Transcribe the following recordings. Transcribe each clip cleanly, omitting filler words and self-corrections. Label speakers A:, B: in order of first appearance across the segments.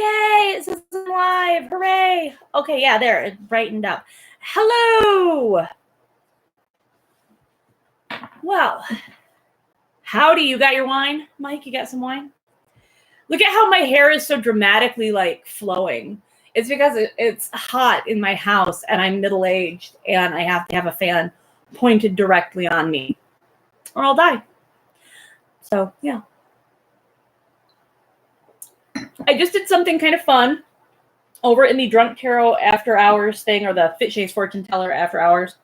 A: Yay, it says I'm live. Hooray. Okay, yeah, there, it brightened up. Hello. Well, howdy, you got your wine? Mike, you got some wine? Look at how my hair is so dramatically like flowing. It's because it's hot in my house and I'm middle-aged and I have to have a fan pointed directly on me or I'll die. So, yeah. I just did something kind of fun over in the Drunk Tarot After Hours thing, or the Fitshaced Fortuneteller After Hours,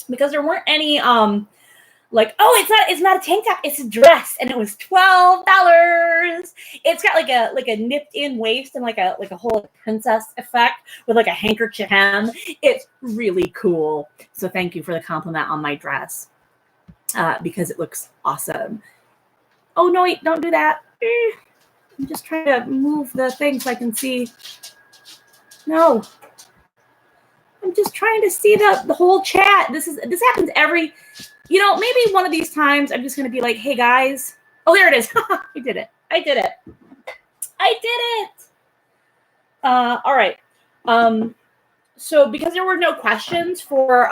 A: because there weren't any like, oh, it's not a tank top, it's a dress, and it was $12. It's got like a nipped in waist and like a whole princess effect with like a handkerchief hem. It's really cool. So thank you for the compliment on my dress, because it looks awesome. Oh no, wait, don't do that. I'm just trying to move the thing so I can see. No. I'm just trying to see the whole chat. This happens every, maybe one of these times I'm just going to be like, hey guys. Oh, there it is. I did it. All right. So because there were no questions for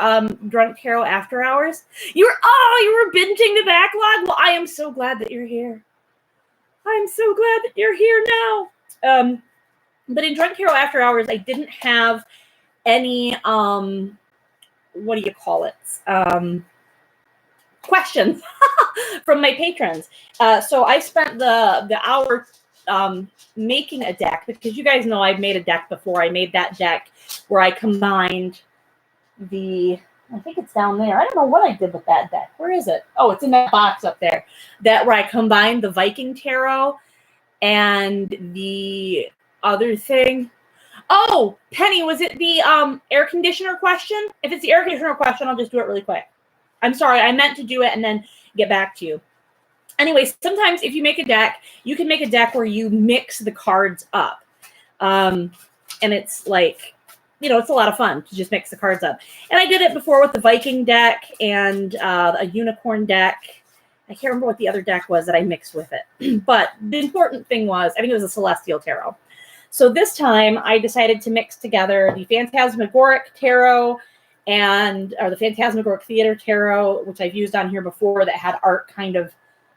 A: Drunk Tarot After Hours, you were binging the backlog? Well, I am so glad that you're here. I'm so glad that you're here now. But in Drunk Tarot After Hours, I didn't have any, what do you call it? Questions from my patrons. So I spent the hour making a deck, because you guys know I've made a deck before. I made that deck where I combined I think it's down there. I don't know what I did with that deck. Where is it? Oh, it's in that box up there. Where I combined the Viking Tarot and the other thing. Oh, Penny, was it the air conditioner question? If it's the air conditioner question, I'll just do it really quick. I'm sorry, I meant to do it and then get back to you. Anyway, sometimes if you make a deck, you can make a deck where you mix the cards up. And it's like, it's a lot of fun to just mix the cards up. And I did it before with the Viking deck and a unicorn deck. I can't remember what the other deck was that I mixed with it. But the important thing was, I think it was a Celestial Tarot. So this time I decided to mix together the Phantasmagoric Tarot or the Phantasmagoric Theater Tarot, which I've used on here before, that had art kind of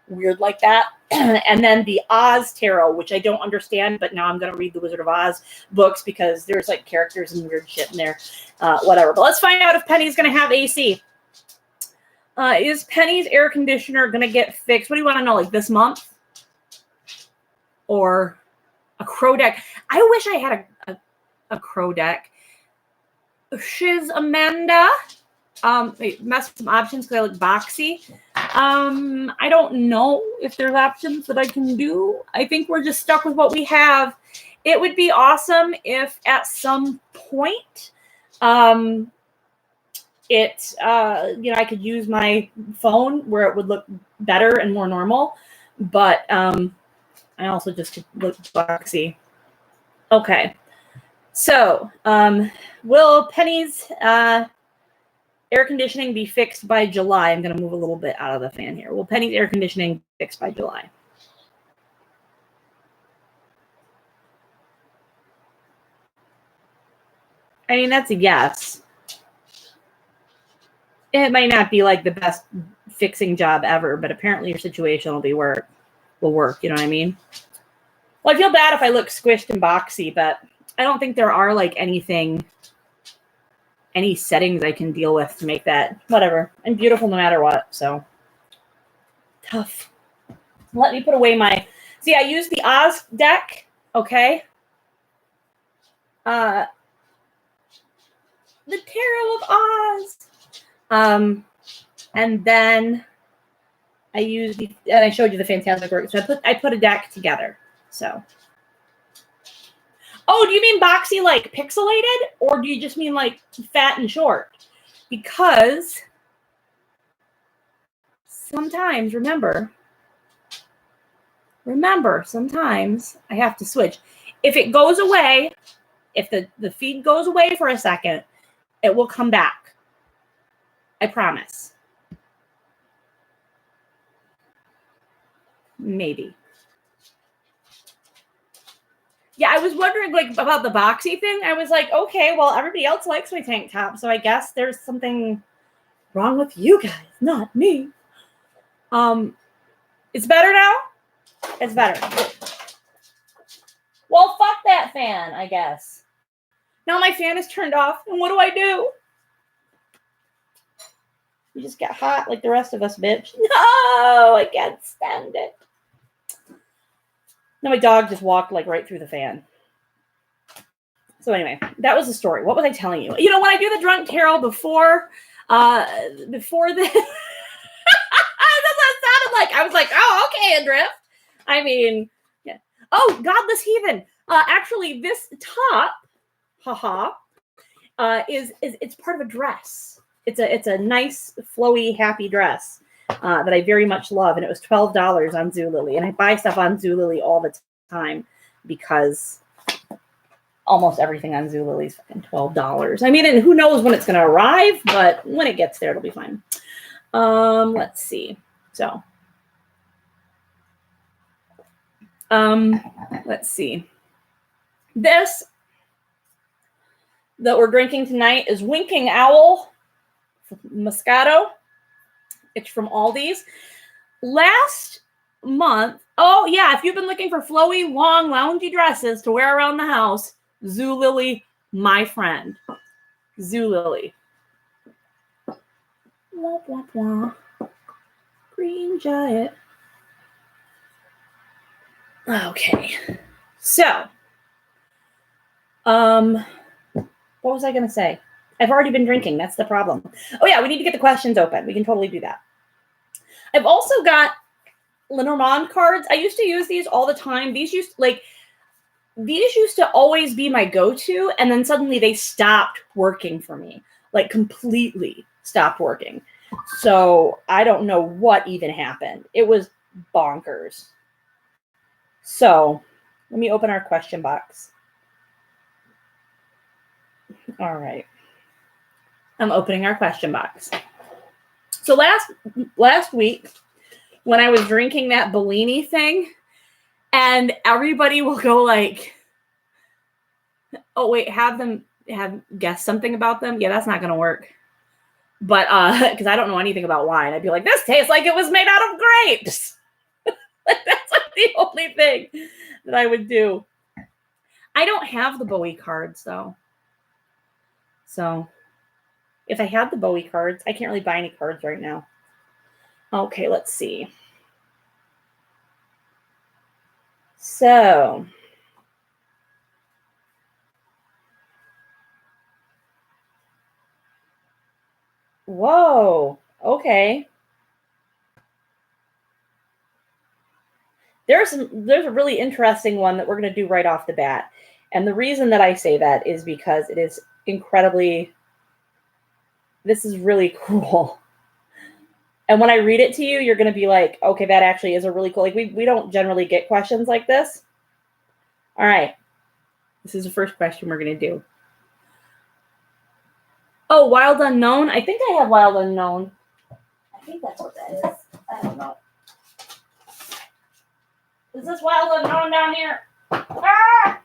A: weird like that. And then the Oz Tarot, which I don't understand, but now I'm going to read the Wizard of Oz books because there's like characters and weird shit in there. Whatever. But let's find out if Penny's going to have AC. Is Penny's air conditioner going to get fixed? What do you want to know? Like this month? Or a crow deck? I wish I had a crow deck. Shiz Amanda. Wait, mess with some options because I look boxy. I don't know if there's options that I can do. I think we're just stuck with what we have. It would be awesome if at some point, I could use my phone where it would look better and more normal. But I also just look boxy. Okay. So, will Penny's air conditioning be fixed by July? I'm going to move a little bit out of the fan here. Will Penny's air conditioning be fixed by July? I mean, that's a yes. It might not be like the best fixing job ever, but apparently your situation will work. You know what I mean? Well, I feel bad if I look squished and boxy, but I don't think there are like any settings I can deal with to make that. Whatever. I'm beautiful no matter what. So tough. Let me put away see, I used the Oz deck. Okay. The Tarot of Oz. And then I used and I showed you the Phantasmagoric. So I put a deck together. So. Oh, do you mean boxy like pixelated? Or do you just mean like fat and short? Because sometimes, remember, sometimes I have to switch. If it goes away, if the feed goes away for a second, it will come back. I promise. Maybe. Yeah, I was wondering like about the boxy thing. I was like, okay, well, everybody else likes my tank top, so I guess there's something wrong with you guys, not me. It's better now? It's better. Well, fuck that fan, I guess. Now my fan is turned off, and what do I do? You just get hot like the rest of us, bitch. No, I can't stand it. Now my dog just walked like right through the fan. So anyway, that was the story. What was I telling you? You know, when I do the drunk tarot before this, that's what it sounded like. I was like, oh, okay, Adrift. I mean, yeah. Oh, Godless Heathen. Actually, this top, is it's part of a dress. It's a nice, flowy, happy dress that I very much love, and it was $12 on Zulily, and I buy stuff on Zulily all the time because almost everything on Zulily is fucking $12. I mean, and who knows when it's going to arrive, but when it gets there, it'll be fine. Let's see. So, let's see. This that we're drinking tonight is Winking Owl Moscato. It's from Aldi's. Last month, oh yeah, if you've been looking for flowy, long, loungy dresses to wear around the house, Zulily, my friend. Zulily. Blah, blah, blah. Green Giant. Okay. So, what was I going to say? I've already been drinking. That's the problem. Oh yeah, we need to get the questions open. We can totally do that. I've also got Lenormand cards. I used to use these all the time. These used to always be my go-to, and then suddenly they stopped working for me. Like completely stopped working. So I don't know what even happened. It was bonkers. So let me open our question box. All right. I'm opening our question box. So last week, when I was drinking that Bellini thing, and everybody will go like, oh wait, have guess something about them? Yeah, that's not gonna work. But because I don't know anything about wine, I'd be like, this tastes like it was made out of grapes. That's like the only thing that I would do. I don't have the Bowie cards though. So if I had the Bowie cards, I can't really buy any cards right now. Okay, let's see. So whoa, okay. There's a really interesting one that we're going to do right off the bat. And the reason that I say that is because it is this is really cool. And when I read it to you, you're going to be like, okay, that actually is a really cool, like we don't generally get questions like this. All right. This is the first question we're going to do. Oh, Wild Unknown. I think I have Wild Unknown. I think that's what that is. I don't know. Is this Wild Unknown down here? Ah!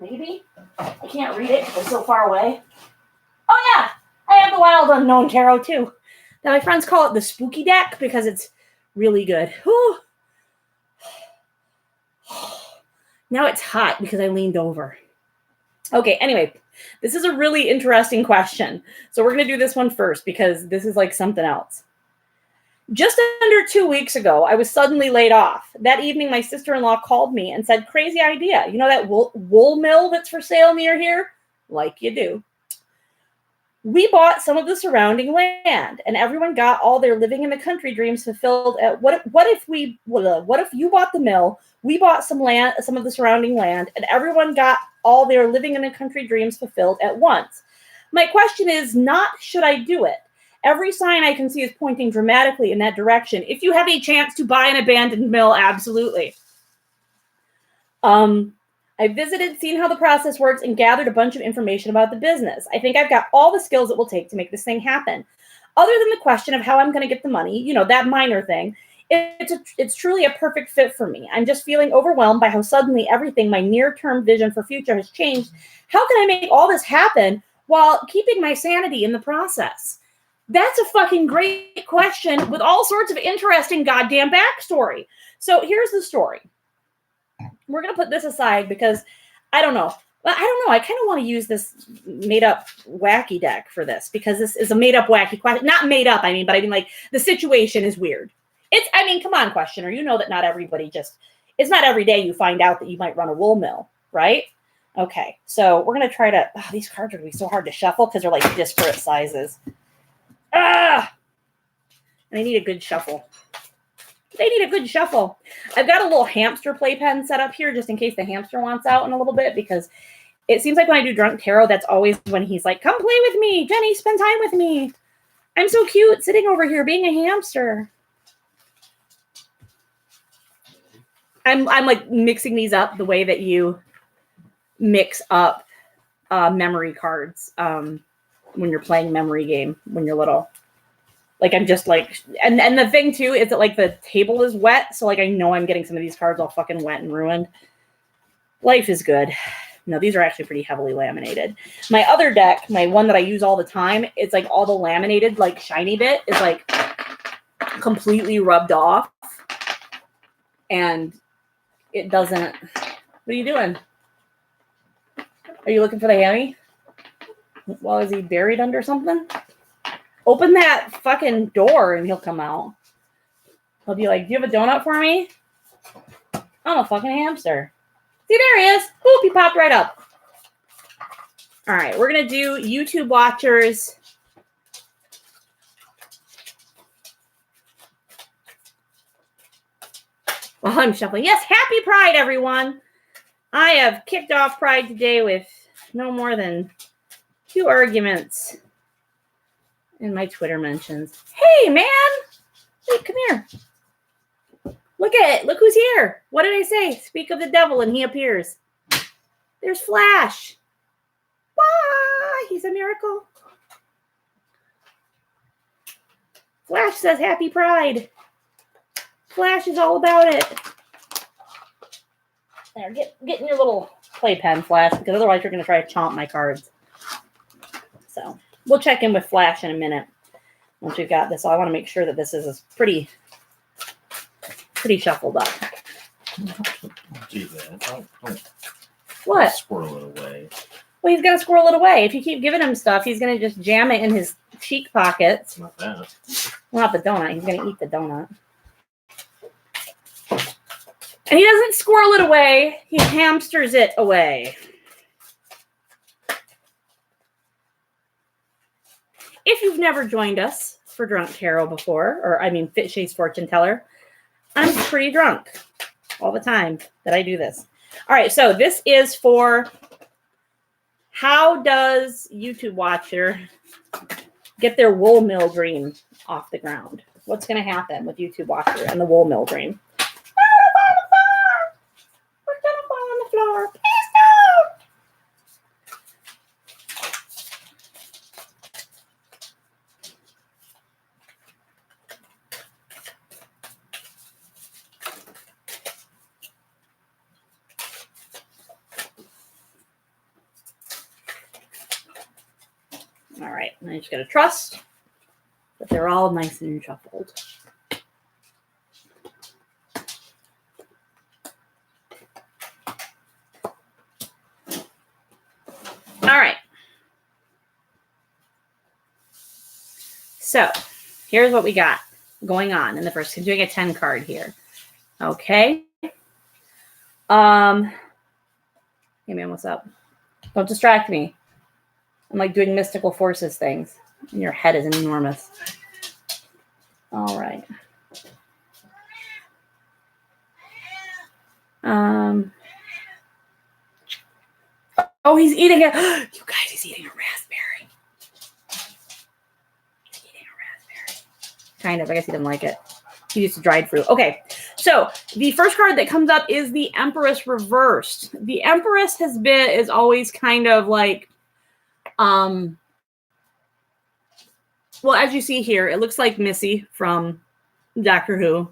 A: Maybe. I can't read it because it's so far away. Oh, yeah. I have the Wild Unknown Tarot, too. Now, my friends call it the spooky deck because it's really good. Whew. Now it's hot because I leaned over. Okay, anyway, this is a really interesting question. So we're going to do this one first because this is like something else. Just under 2 weeks ago, I was suddenly laid off. That evening, my sister-in-law called me and said, crazy idea. You know that wool mill that's for sale near here? Like you do. We bought some of the surrounding land, and everyone got all their living in the country dreams fulfilled. What if you bought the mill, we bought some of the surrounding land, and everyone got all their living in the country dreams fulfilled at once? My question is not, should I do it? Every sign I can see is pointing dramatically in that direction. If you have a chance to buy an abandoned mill, absolutely. I visited, seen how the process works, and gathered a bunch of information about the business. I think I've got all the skills it will take to make this thing happen. Other than the question of how I'm going to get the money, you know, that minor thing, It's truly a perfect fit for me. I'm just feeling overwhelmed by how suddenly everything, my near-term vision for future has changed. How can I make all this happen while keeping my sanity in the process? That's a fucking great question with all sorts of interesting goddamn backstory. So here's the story. We're going to put this aside because I don't know. Well, I don't know. I kind of want to use this made-up wacky deck for this because this is a made-up wacky question. Not made up, I mean, but I mean, like, the situation is weird. I mean, come on, questioner. You know that not everybody it's not every day you find out that you might run a wool mill, right? Okay, so we're going to try to, these cards are going to be so hard to shuffle because they're like disparate sizes. And they need a good shuffle. I've got a little hamster playpen set up here just in case the hamster wants out in a little bit because it seems like when I do Drunk Tarot, that's always when he's like, come play with me. Jenny, spend time with me. I'm so cute sitting over here being a hamster. I'm like mixing these up the way that you mix up memory cards when you're playing memory game when you're little. Like I'm just like, and the thing too is that like the table is wet, so like I know I'm getting some of these cards all fucking wet and ruined. Life is good. No, these are actually pretty heavily laminated. My other deck, my one that I use all the time, it's like all the laminated like shiny bit is like completely rubbed off, and it doesn't. What are you doing? Are you looking for the hammy? Well, is he buried under something? Open that fucking door and he'll come out. He'll be like, do you have a donut for me? I'm a fucking hamster. See, there he is. Boop, he popped right up. All right, we're going to do YouTube watchers. While I'm shuffling. Yes, happy Pride, everyone. I have kicked off Pride today with no more than 2 arguments in my Twitter mentions. Hey, man. Hey, come here. Look at it. Look who's here. What did I say? Speak of the devil and he appears. There's Flash. Why? He's a miracle. Flash says happy Pride. Flash is all about it. There, get in your little playpen, Flash, because otherwise you're going to try to chomp my cards. So we'll check in with Flash in a minute once we've got this. So I want to make sure that this is pretty shuffled up.
B: Don't do that. Don't
A: what?
B: Squirrel it away.
A: Well, he's going to squirrel it away. If you keep giving him stuff, he's going to just jam it in his cheek pockets.
B: Not that.
A: Well, not the donut. He's going to eat the donut. And he doesn't squirrel it away. He hamsters it away. If you've never joined us for Drunk Tarot before, or I mean Fitshaced Fortuneteller, I'm pretty drunk all the time that I do this. All right, so this is for how does YouTube watcher get their wool mill dream off the ground? What's going to happen with YouTube watcher and the wool mill dream? We're going to fall on the floor. Please don't. All right, I just got to trust that they're all nice and shuffled. All right. So here's what we got going on in the first. I'm doing a 10 card here. Okay. Hey man, what's up? Don't distract me. I'm like doing mystical forces things. And your head is enormous. All right. Oh, he's eating it. You guys, he's eating a raspberry. He's eating a raspberry. Kind of. I guess he didn't like it. He used dried fruit. Okay. So the first card that comes up is the Empress reversed. The Empress is always kind of like, well, as you see here, it looks like Missy from Doctor Who.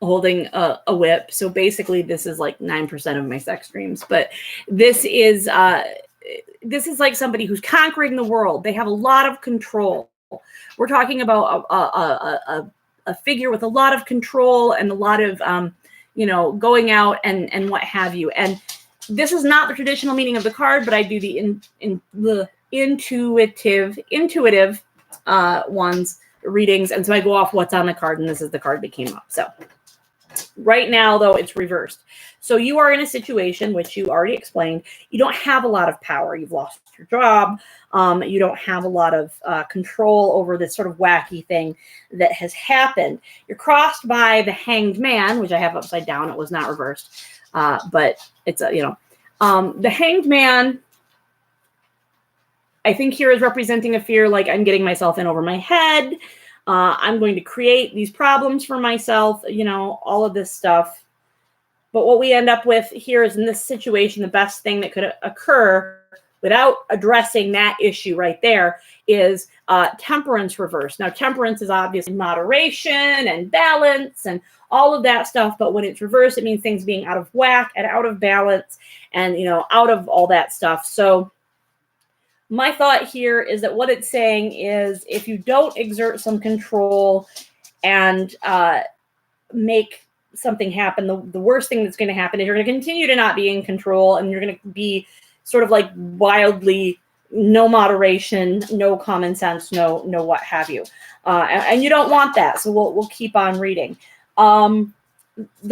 A: holding a whip. So basically this is like 9% of my sex dreams, but this is like somebody who's conquering the world. They have a lot of control. We're talking about a figure with a lot of control and a lot of, going out and what have you. And this is not the traditional meaning of the card, but I do the intuitive ones readings. And so I go off what's on the card, and this is the card that came up. So right now, though, it's reversed. So you are in a situation, which you already explained, you don't have a lot of power. You've lost your job. You don't have a lot of control over this sort of wacky thing that has happened. You're crossed by the Hanged Man, which I have upside down. It was not reversed. But it's, the Hanged Man, I think here is representing a fear like I'm getting myself in over my head. I'm going to create these problems for myself, all of this stuff. But what we end up with here is, in this situation, the best thing that could occur without addressing that issue right there is temperance reverse. Now, temperance is obviously moderation and balance and all of that stuff. But when it's reversed, it means things being out of whack and out of balance and, out of all that stuff. So my thought here is that what it's saying is, if you don't exert some control and make something happen, the worst thing that's going to happen is you're going to continue to not be in control, and you're going to be sort of like wildly, no moderation, no common sense, no what have you. And you don't want that. So we'll keep on reading. The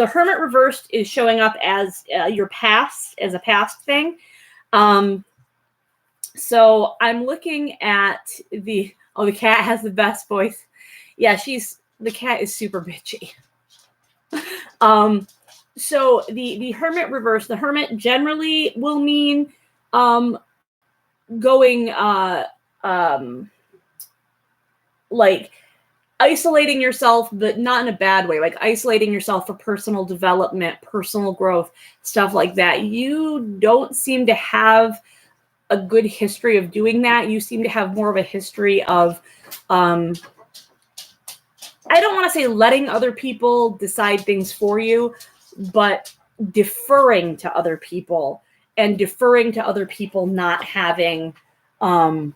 A: Hermit reversed is showing up as your past, as a past thing. So I'm looking at the cat has the best voice. Yeah, the cat is super bitchy. So the Hermit reverse, the Hermit generally will mean going like isolating yourself, but not in a bad way, like isolating yourself for personal development, personal growth, stuff like that. You don't seem to have a good history of doing that. You seem to have more of a history of I don't want to say letting other people decide things for you, but deferring to other people, and deferring to other people not having like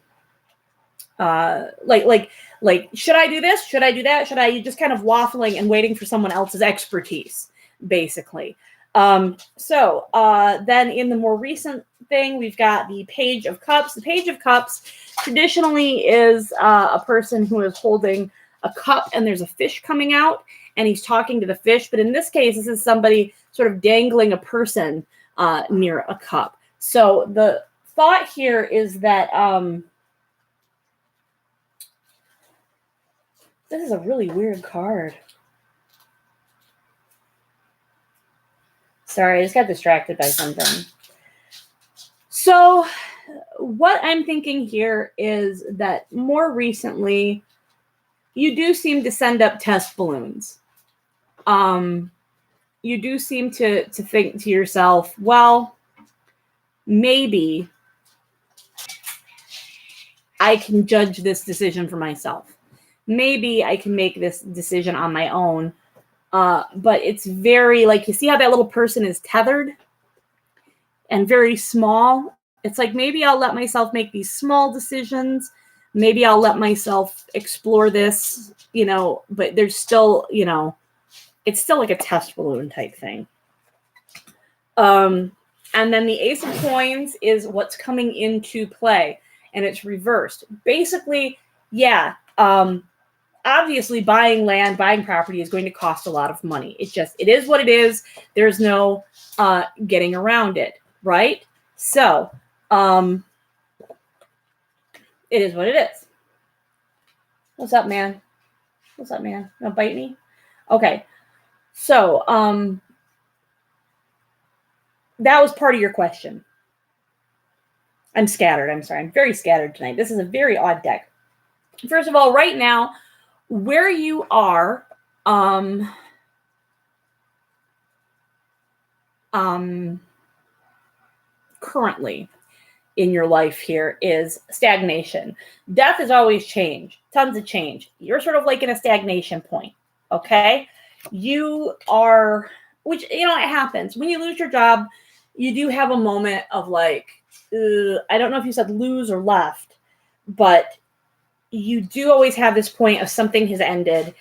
A: should I do this? Should I do that? Should I just kind of waffling and waiting for someone else's expertise, basically. So then in the more recent thing, we've got the Page of Cups. The Page of Cups traditionally is a person who is holding a cup and there's a fish coming out and he's talking to the fish. But in this case, this is somebody sort of dangling a person near a cup. So the thought here is that this is a really weird card. Sorry, I just got distracted by something. So what I'm thinking here is that more recently, you do seem to send up test balloons. You do seem to think to yourself, well, maybe I can judge this decision for myself. Maybe I can make this decision on my own. But it's very, like, you see how that little person is tethered and very small? It's like, maybe I'll let myself make these small decisions. Maybe I'll let myself explore this, but there's still, it's still like a test balloon type thing. And then the Ace of Coins is what's coming into play, and it's reversed. Basically, yeah, obviously buying land, buying property is going to cost a lot of money. It is what it is. There's no getting around it, right? So it is what it is. What's up, man? What's up, man? Don't bite me? Okay. So that was part of your question. I'm scattered. I'm sorry. I'm very scattered tonight. This is a very odd deck. First of all, right now, where you are currently in your life here is stagnation. Death is always change, tons of change. You're sort of like in a stagnation point, okay? you are, which, you know, it happens. When you lose your job, you do have a moment of like, I don't know if you said lose or left, but you do always have this point of something has ended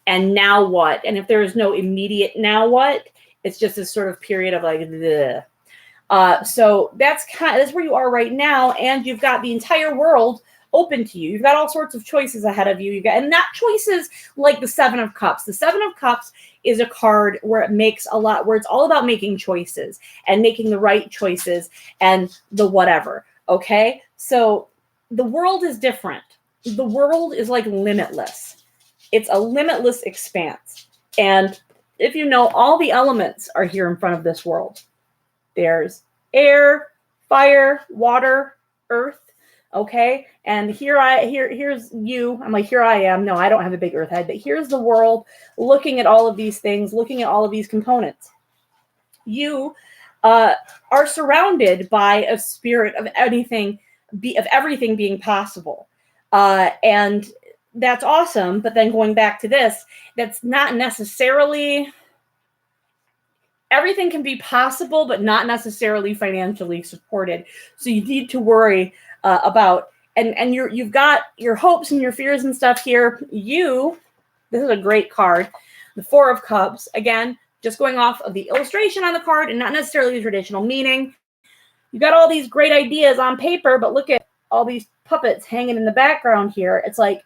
A: and now what? And if there is no immediate now what, it's just this sort of period of like, bleh. So that's where you are right now. And you've got the entire world open to you. You've got all sorts of choices ahead of you. And not choices like the Seven of Cups. The Seven of Cups is a card where it's all about making choices and making the right choices and the whatever. Okay. So the world is different. The world is like limitless. It's a limitless expanse. And if you know, all the elements are here in front of this world. There's air, fire, water, earth. Okay. And here's you. I'm like, here I am. No, I don't have a big earth head, but here's the world looking at all of these things, looking at all of these components. You are surrounded by a spirit of everything being possible. And that's awesome. But then going back to this, that's not necessarily, everything can be possible, but not necessarily financially supported. So you need to worry about, and you've got your hopes and your fears and stuff here. This is a great card. The Four of Cups, again, just going off of the illustration on the card and not necessarily the traditional meaning. You got all these great ideas on paper, but look at all these puppets hanging in the background here. It's like,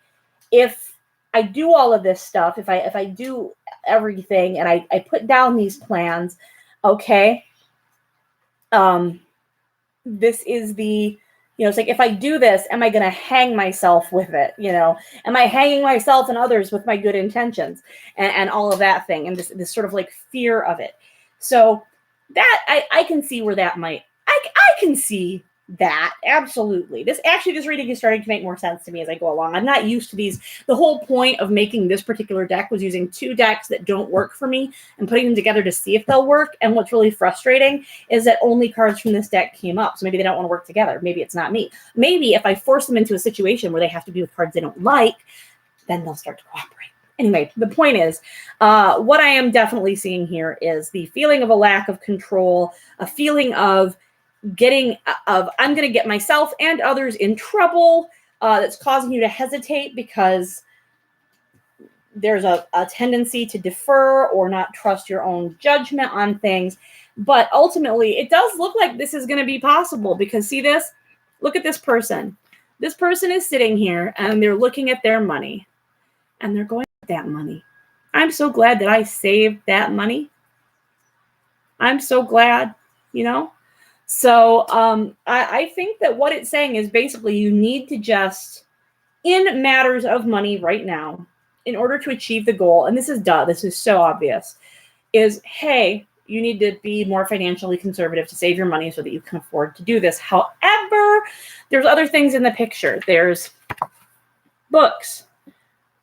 A: if I do all of this stuff, if I do everything and I put down these plans, okay, this is the, it's like, if I do this, am I going to hang myself with it? Am I hanging myself and others with my good intentions and all of that thing? And this sort of like fear of it. So that I can see where that might, I can see that. Absolutely. This reading is starting to make more sense to me as I go along. I'm not used to these. The whole point of making this particular deck was using two decks that don't work for me and putting them together to see if they'll work. And what's really frustrating is that only cards from this deck came up. So maybe they don't want to work together. Maybe it's not me. Maybe if I force them into a situation where they have to be with cards they don't like, then they'll start to cooperate. Anyway, the point is, what I am definitely seeing here is the feeling of a lack of control, a feeling of I'm going to get myself and others in trouble, that's causing you to hesitate because there's a tendency to defer or not trust your own judgment on things. But ultimately, it does look like this is going to be possible because see this? Look at this person. This person is sitting here and they're looking at their money and they're going with that money. I'm so glad that I saved that money. I'm so glad, So I think that what it's saying is basically you need to just, in matters of money right now, in order to achieve the goal, and this is so obvious, is, hey, you need to be more financially conservative to save your money so that you can afford to do this. However, there's other things in the picture. There's books.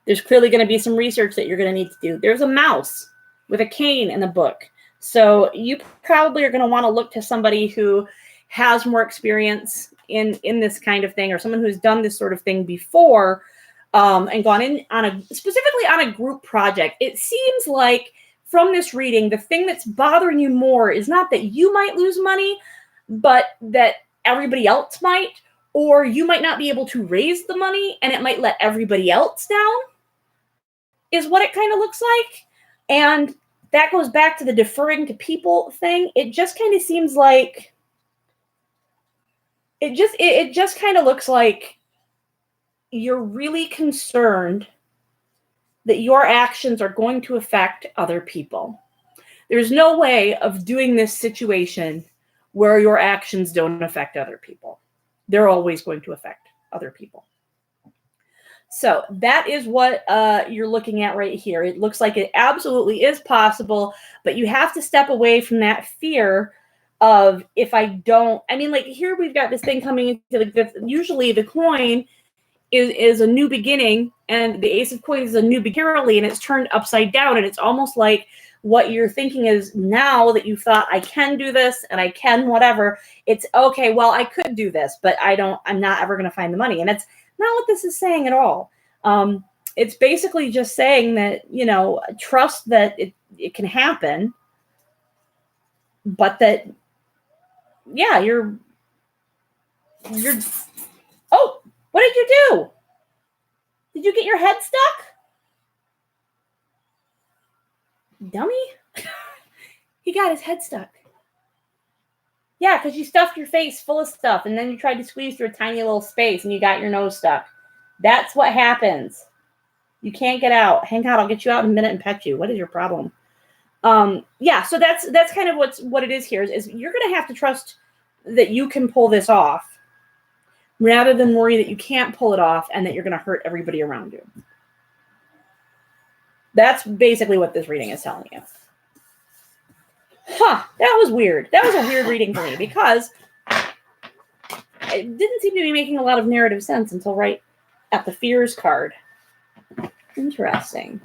A: There's clearly going to be some research that you're going to need to do. There's a mouse with a cane in the book. So you probably are going to want to look to somebody who has more experience in this kind of thing, or someone who's done this sort of thing before, and gone in specifically on a group project. It seems like from this reading, the thing that's bothering you more is not that you might lose money, but that everybody else might, or you might not be able to raise the money and it might let everybody else down, is what it kind of looks like. And that goes back to the deferring to people thing. It just kind of seems like it just kind of looks like you're really concerned that your actions are going to affect other people. There's no way of doing this situation where your actions don't affect other people. They're always going to affect other people. So that is what you're looking at right here. It looks like it absolutely is possible, but you have to step away from that fear of, if I don't, like here we've got this thing coming into usually the coin is a new beginning, and the Ace of Coins is a new beginning, and it's turned upside down, and it's almost like what you're thinking is, now that you've thought, I can do this and I can whatever, it's okay, well, I could do this, but I'm not ever going to find the money. And it's not what this is saying at all. it's basically just saying that, trust that it can happen, but that, yeah, you're, oh, what did you do? Did you get your head stuck? Dummy. He got his head stuck. Yeah, because you stuffed your face full of stuff, and then you tried to squeeze through a tiny little space, and you got your nose stuck. That's what happens. You can't get out. Hang out. I'll get you out in a minute and pet you. What is your problem? Yeah, so that's kind of what it is here. Is you're going to have to trust that you can pull this off, rather than worry that you can't pull it off and that you're going to hurt everybody around you. That's basically what this reading is telling you. Huh, that was weird. That was a weird reading for me because it didn't seem to be making a lot of narrative sense until right at the fears card. Interesting.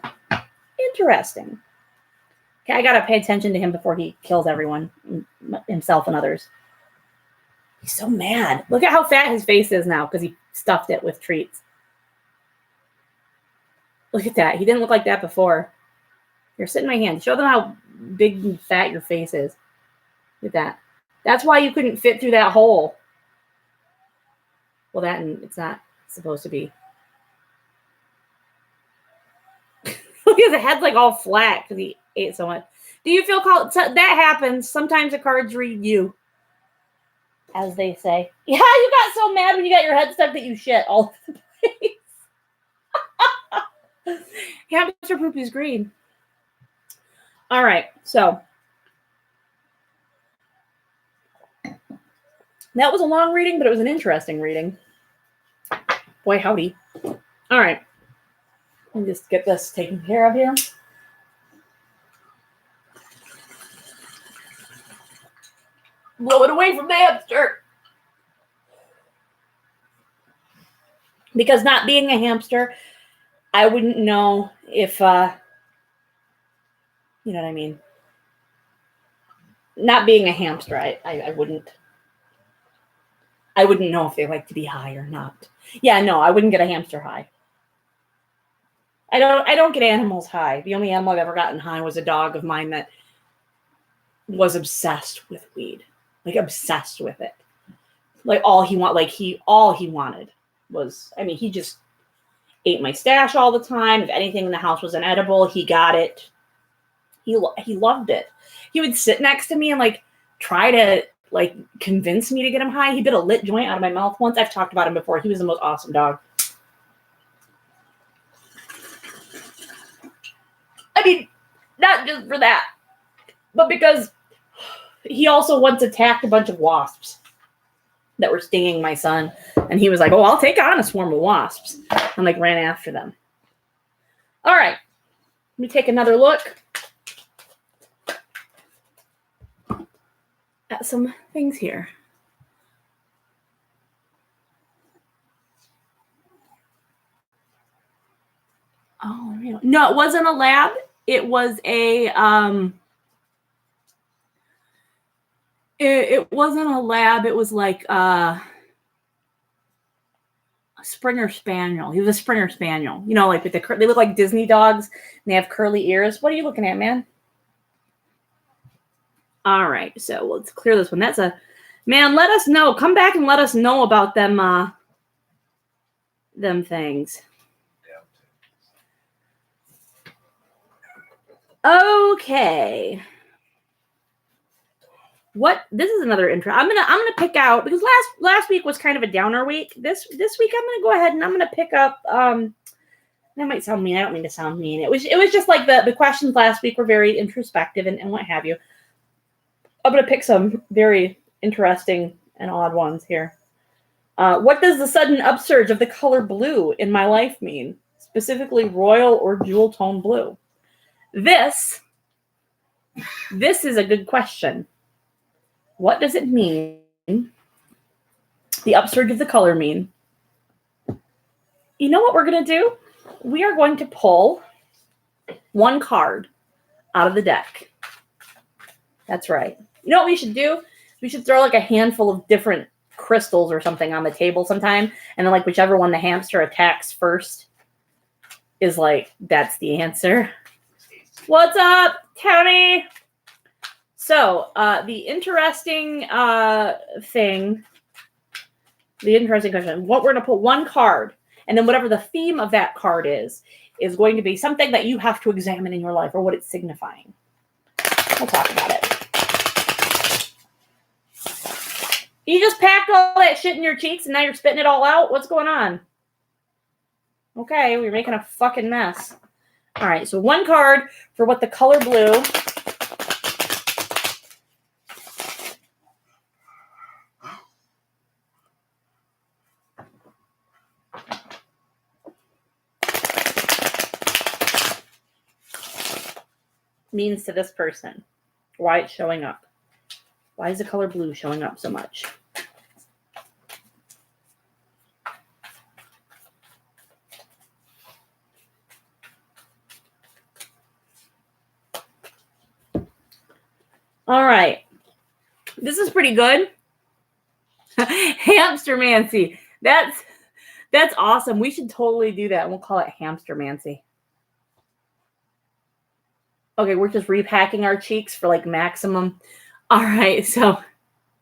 A: Interesting. Okay, I got to pay attention to him before he kills everyone, himself and others. He's so mad. Look at how fat his face is now because he stuffed it with treats. Look at that. He didn't look like that before. Here, sit in my hand. Show them how big and fat your face is. Look at that. That's why you couldn't fit through that hole. Well, that and it's not supposed to be. Look at his head's like all flat because he ate so much. Do you feel called? That happens. Sometimes the cards read you, as they say. Yeah, you got so mad when you got your head stuck that you shit all over the place. Hamster poop is green. All right, so that was a long reading, but it was an interesting reading. Boy, howdy. All right, let me just get this taken care of here. Blow it away from the hamster. Because not being a hamster, I wouldn't know if, you know what I mean? Not being a hamster, I wouldn't know if they like to be high or not. Yeah, no, I wouldn't get a hamster high. I don't get animals high. The only animal I've ever gotten high was a dog of mine that was obsessed with weed. Like obsessed with it. Like all he wanted was, I mean, he just ate my stash all the time. If anything in the house was inedible, he got it. He loved it. He would sit next to me and like try to like convince me to get him high. He bit a lit joint out of my mouth once. I've talked about him before. He was the most awesome dog. I mean, not just for that, but because he also once attacked a bunch of wasps that were stinging my son. And he was like, oh, I'll take on a swarm of wasps. And like ran after them. All right. Let me take another look at some things here. Oh, no, it wasn't a lab. It was a it wasn't a lab. It was like a Springer Spaniel. He was a Springer Spaniel. You know, like with they look like Disney dogs and they have curly ears. What are you looking at, man? All right, so let's clear this one. That's a man. Let us know. Come back and let us know about them. Them things. Okay. This is another intro. I'm gonna pick out because last week was kind of a downer week. This week I'm gonna go ahead and I'm gonna pick up that might sound mean. I don't mean to sound mean. It was just like the questions last week were very introspective and what have you. I'm gonna pick some very interesting and odd ones here. What does the sudden upsurge of the color blue in my life mean? Specifically royal or jewel tone blue. This is a good question. What does it mean? The upsurge of the color mean? You know what we're going to do? We are going to pull one card out of the deck. That's right. You know what we should do? We should throw like a handful of different crystals or something on the table sometime. And then like whichever one the hamster attacks first is like, that's the answer. What's up, Tony? So, the interesting question, what we're going to put one card, and then whatever the theme of that card is going to be something that you have to examine in your life or what it's signifying. We'll talk about it. You just packed all that shit in your cheeks and now you're spitting it all out? What's going on? Okay, we're making a fucking mess. All right, so one card for what the color blue means to this person. Why it's showing up. Why is the color blue showing up so much? All right. This is pretty good. Hamstermancy. That's awesome. We should totally do that. We'll call it Hamstermancy. Okay, we're just repacking our cheeks for like maximum. All right, so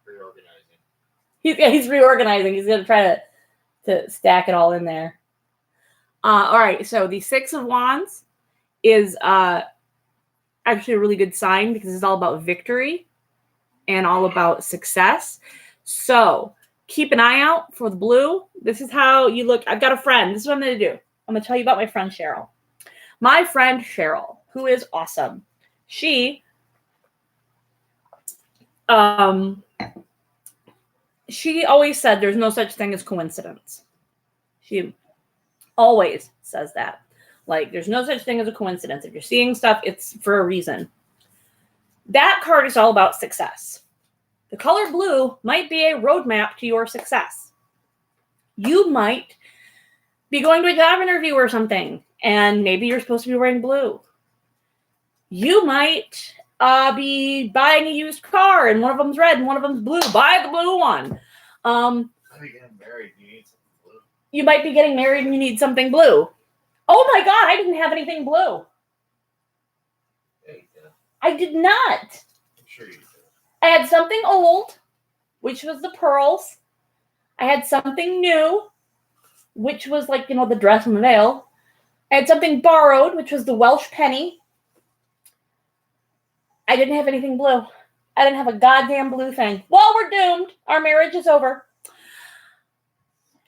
B: Reorganizing.
A: He's reorganizing. He's gonna try to stack it all in there. All right, so the Six of Wands is actually a really good sign because it's all about victory and all about success. So keep an eye out for the blue. This is how you look. I've got a friend. This is what I'm going to do. I'm going to tell you about my friend Cheryl. My friend Cheryl, who is awesome. She always said there's no such thing as coincidence. She always says that. Like, there's no such thing as a coincidence. If you're seeing stuff, it's for a reason. That card is all about success. The color blue might be a roadmap to your success. You might be going to a job interview or something, and maybe you're supposed to be wearing blue. You might be buying a used car, and one of them's red and one of them's blue. Buy the blue one.
B: Getting married, you need something blue.
A: You might be getting married and you need something blue. Oh my God, I didn't have anything blue.
B: Yeah, you did.
A: I did not.
B: I'm sure you did.
A: I had something old, which was the pearls. I had something new, which was like, the dress and the veil. I had something borrowed, which was the Welsh penny. I didn't have anything blue. I didn't have a goddamn blue thing. Well, we're doomed. Our marriage is over.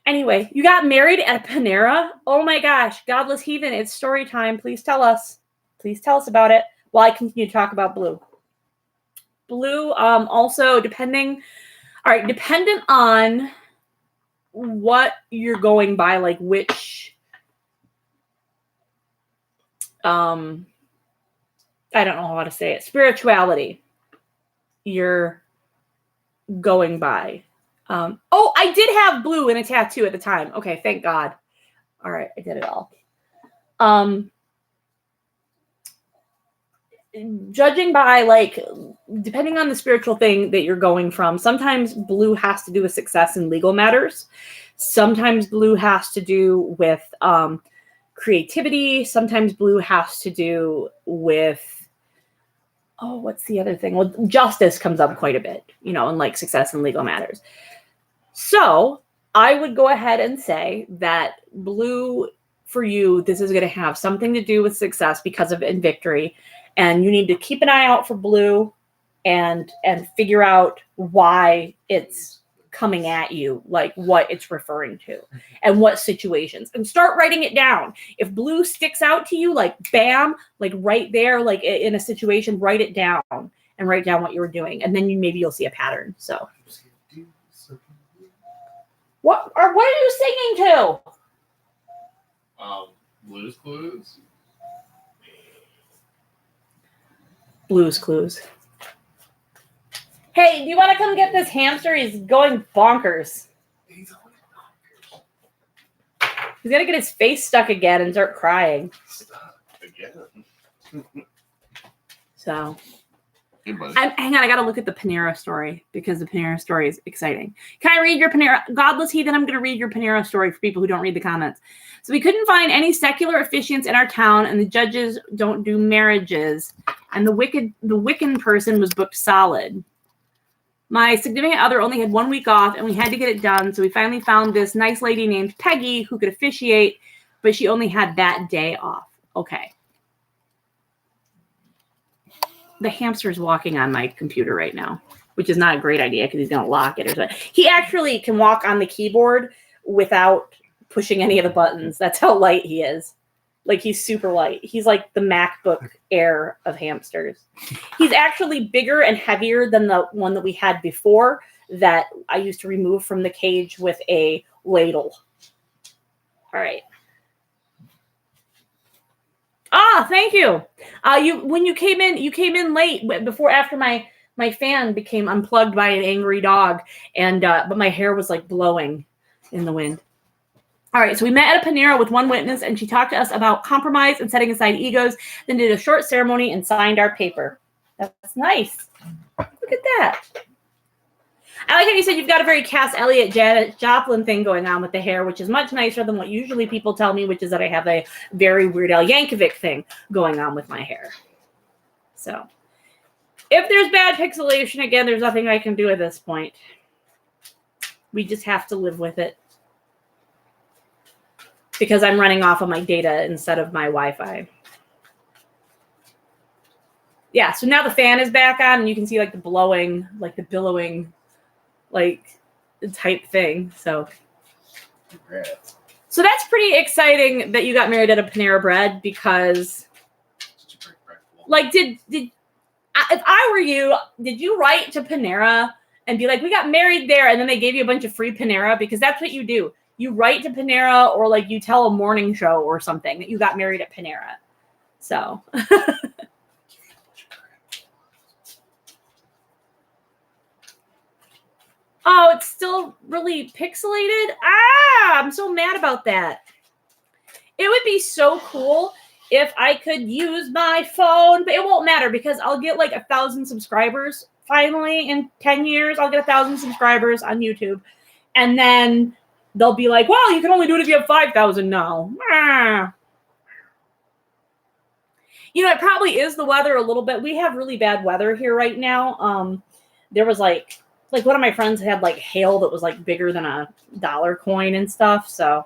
A: Anyway, you got married at a Panera? Oh my gosh, godless heathen, it's story time. Please tell us. Please tell us about it while I continue to talk about blue. Blue, also dependent on what you're going by, like which, I don't know how to say it, spirituality you're going by. I did have blue in a tattoo at the time. Okay, thank God. All right, I did it all. Judging by, like, depending on the spiritual thing that you're going from, sometimes blue has to do with success in legal matters. Sometimes blue has to do with creativity. Sometimes blue has to do with, what's the other thing? Well, justice comes up quite a bit, in like success in legal matters. So I would go ahead and say that blue for you, this is going to have something to do with success because of in victory. And you need to keep an eye out for blue and figure out why it's coming at you, like what it's referring to and what situations, and start writing it down. If blue sticks out to you, like bam, like right there, like in a situation, write it down and write down what you were doing. And then maybe you'll see a pattern. So what are you singing to?
B: Blue's Clues.
A: Blue's Clues. Hey, do you want to come get this hamster? He's going bonkers.
B: He's always bonkers.
A: He's going to get his face stuck again and start crying.
B: Stuck again.
A: So,
B: Hey, buddy.
A: Hang on, I got to look at the Panera story because the Panera story is exciting. Can I read your Panera? Godless heathen, I'm going to read your Panera story for people who don't read the comments. So we couldn't find any secular officiants in our town, and the judges don't do marriages. And the Wiccan person was booked solid. My significant other only had 1 week off, and we had to get it done. So we finally found this nice lady named Peggy who could officiate, but she only had that day off. Okay. The hamster is walking on my computer right now, which is not a great idea because he's going to lock it or something. He actually can walk on the keyboard without pushing any of the buttons. That's how light he is. Like, he's super light. He's like the MacBook Air of hamsters. He's actually bigger and heavier than the one that we had before that I used to remove from the cage with a ladle. All right. Ah, thank you. When you came in late after my fan became unplugged by an angry dog, and but my hair was like blowing in the wind. All right, so we met at a Panera with one witness, and she talked to us about compromise and setting aside egos, then did a short ceremony and signed our paper. That's nice. Look at that. I like how you said you've got a very Cass Elliot, Janet Joplin thing going on with the hair, which is much nicer than what usually people tell me, which is that I have a very Weird Al Yankovic thing going on with my hair. So if there's bad pixelation, again, there's nothing I can do at this point. We just have to live with it. Because I'm running off of my data instead of my Wi-Fi. Yeah, so now the fan is back on, and you can see like the blowing, like the billowing, like type thing. So that's pretty exciting that you got married at a Panera Bread, because like if I were you, did you write to Panera and be like, we got married there, and then they gave you a bunch of free Panera? Because that's what you do. You write to Panera, or like you tell a morning show or something that you got married at Panera. So oh, it's still really pixelated. I'm so mad about that. It would be so cool if I could use my phone, but it won't matter because I'll get like 1,000 subscribers finally in 10 years. I'll get 1,000 subscribers on YouTube, and then they'll be like, well, you can only do it if you have 5,000 now. You know, it probably is the weather a little bit. We have really bad weather here right now. There was like one of my friends had like hail that was like bigger than a dollar coin and stuff. So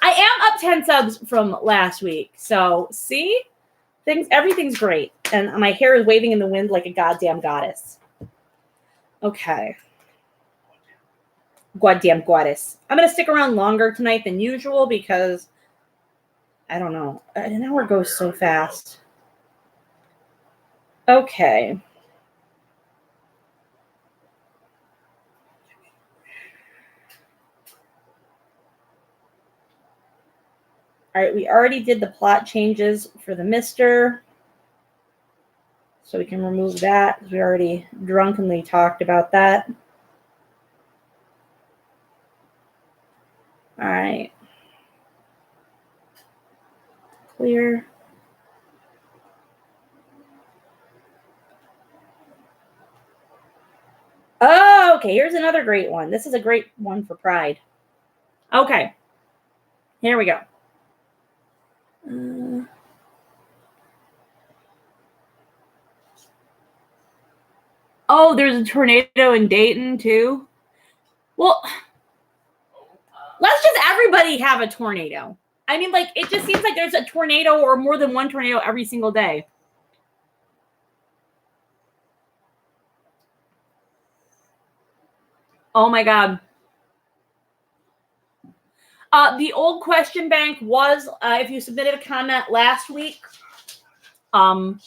A: I am up 10 subs from last week. So see, everything's great. And my hair is waving in the wind like a goddamn goddess. Okay. Goddamn goddess. I'm going to stick around longer tonight than usual because I don't know. An hour goes so fast. Okay. All right, we already did the plot changes for the Mister. So we can remove that. We already drunkenly talked about that. All right. Clear. Oh, okay. Here's another great one. This is a great one for Pride. Okay. Here we go. Oh, there's a tornado in Dayton too. Well, let's just everybody have a tornado. I mean, like, it just seems like there's a tornado or more than one tornado every single day. Oh my God. The old question bank was, if you submitted a comment last week, then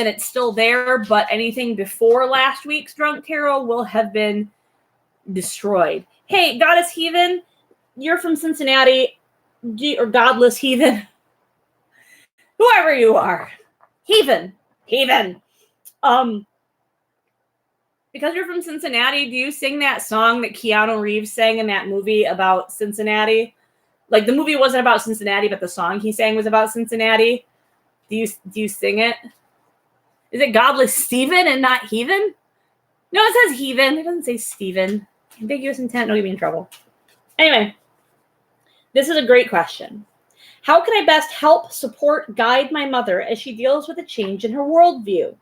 A: it's still there, but anything before last week's Drunk Tarot will have been destroyed. Hey, Goddess Heathen, you're from Cincinnati, or Godless Heathen, whoever you are, Heathen. Because you're from Cincinnati, do you sing that song that Keanu Reeves sang in that movie about Cincinnati? Like, the movie wasn't about Cincinnati, but the song he sang was about Cincinnati. Do you sing it? Is it godless Stephen and not heathen? No, it says heathen. It doesn't say Stephen. Ambiguous intent, don't get me in trouble. Anyway, this is a great question. How can I best help, support, guide my mother as she deals with a change in her worldview?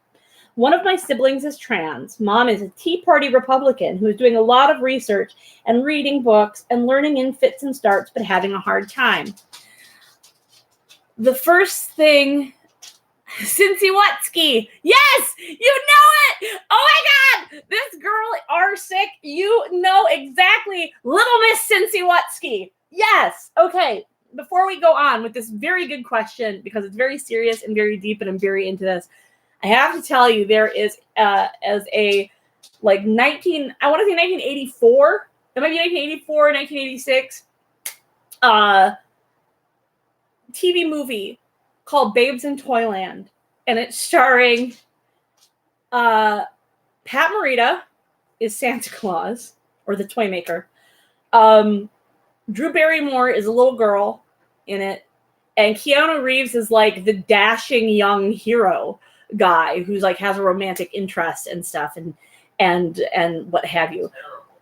A: One of my siblings is trans. Mom is a Tea Party Republican who is doing a lot of research and reading books and learning in fits and starts, but having a hard time. The first thing, Cincy Watsky. Yes, you know it. Oh my God, this girl are sick. You know exactly, Little Miss Cincy Watsky. Yes. Okay. Before we go on with this very good question, because it's very serious and very deep, and I'm very into this, I have to tell you, there is as a like 1984, it might be 1984, 1986, TV movie called Babes in Toyland, and it's starring Pat Morita is Santa Claus, or the toy maker. Drew Barrymore is a little girl in it, and Keanu Reeves is like the dashing young hero guy who's like has a romantic interest and stuff and what have you.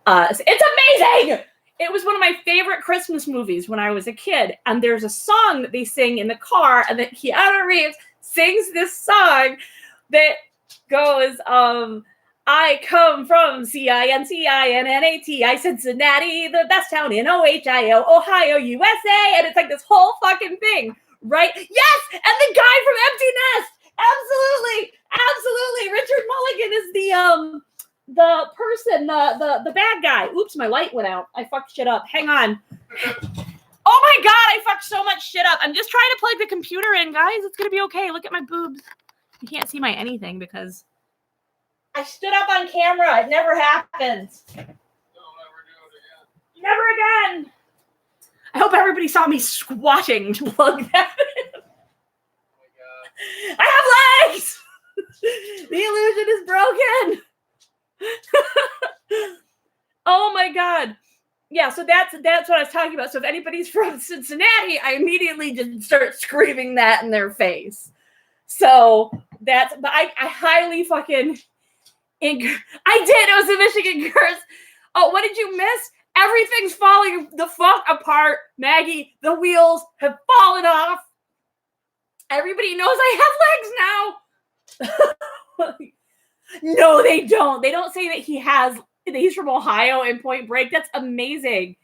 A: It's amazing. It was one of my favorite Christmas movies when I was a kid, and there's a song that they sing in the car, and that Keanu Reeves sings this song that goes, I come from Cincinnati, Cincinnati, the best town in Ohio, Ohio, USA. And it's like this whole fucking thing, right? Yes! And the guy from Empty Nest. Absolutely. Absolutely. Richard Mulligan is the person, the bad guy. Oops, my light went out. I fucked shit up. Hang on. Oh my God, I fucked so much shit up. I'm just trying to plug the computer in, guys. It's going to be okay. Look at my boobs. You can't see my anything because I stood up on camera. It never happens.
B: Don't ever do it again.
A: Never again. I hope everybody saw me squatting to plug that in.
B: Oh my God.
A: I have legs. The illusion is broken. Oh my God. Yeah, so that's what I was talking about. So if anybody's from Cincinnati, I immediately just start screaming that in their face. So but I highly fucking, I did. It was a Michigan curse. Oh, what did you miss? Everything's falling the fuck apart. Maggie, the wheels have fallen off. Everybody knows I have legs now. No, they don't. They don't say that he's from Ohio in Point Break. That's amazing.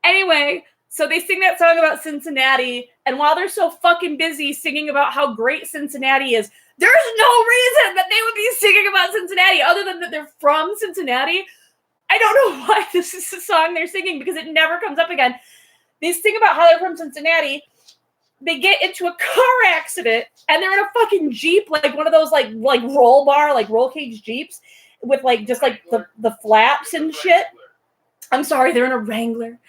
A: Anyway, so they sing that song about Cincinnati, and while they're so fucking busy singing about how great Cincinnati is, there's no reason that they would be singing about Cincinnati other than that they're from Cincinnati. I don't know why this is the song they're singing, because it never comes up again. They sing about how they're from Cincinnati. They get into a car accident, and they're in a fucking Jeep, like one of those like roll cage Jeeps with like just like the flaps and shit. I'm sorry, they're in a Wrangler.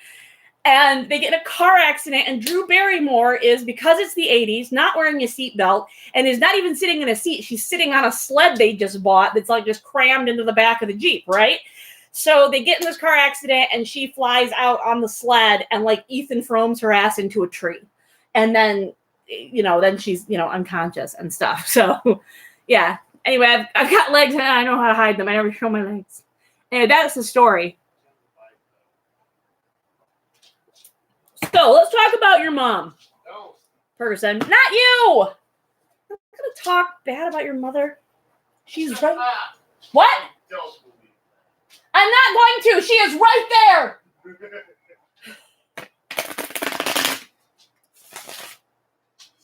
A: And they get in a car accident, and Drew Barrymore is, because it's the 80s, not wearing a seatbelt, and is not even sitting in a seat. She's sitting on a sled they just bought that's like just crammed into the back of the Jeep, right? So they get in this car accident, and she flies out on the sled, and like Ethan throws her ass into a tree. And then, then she's, unconscious and stuff. So, yeah. Anyway, I've got legs, and I know how to hide them. I never show my legs. Anyway, that's the story. So let's talk about your mom.
B: No.
A: Person. Not you! I'm not going to talk bad about your mother. She's right. What? I'm not going to. She is right there.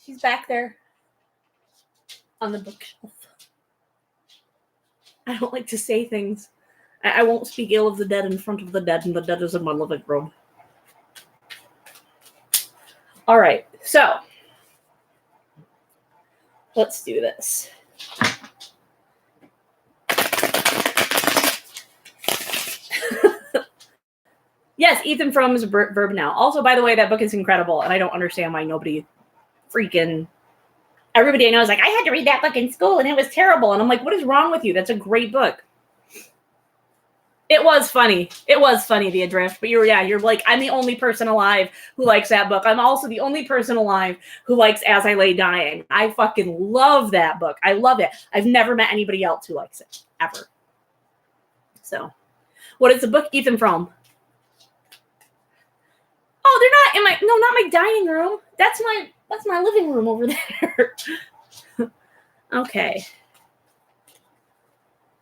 A: She's back there on the bookshelf. I don't like to say things. I won't speak ill of the dead in front of the dead, and the dead is in my living room. All right, so let's do this. Yes, Ethan Frome is a verb now. Also, by the way, that book is incredible, and I don't understand why everybody I know is like, I had to read that book in school, and it was terrible. And I'm like, what is wrong with you? That's a great book. It was funny. It was funny, The Adrift. But you're like, I'm the only person alive who likes that book. I'm also the only person alive who likes As I Lay Dying. I fucking love that book. I love it. I've never met anybody else who likes it, ever. So, what is the book, Ethan, from? Oh, they're not in not my dining room. That's my living room over there. Okay.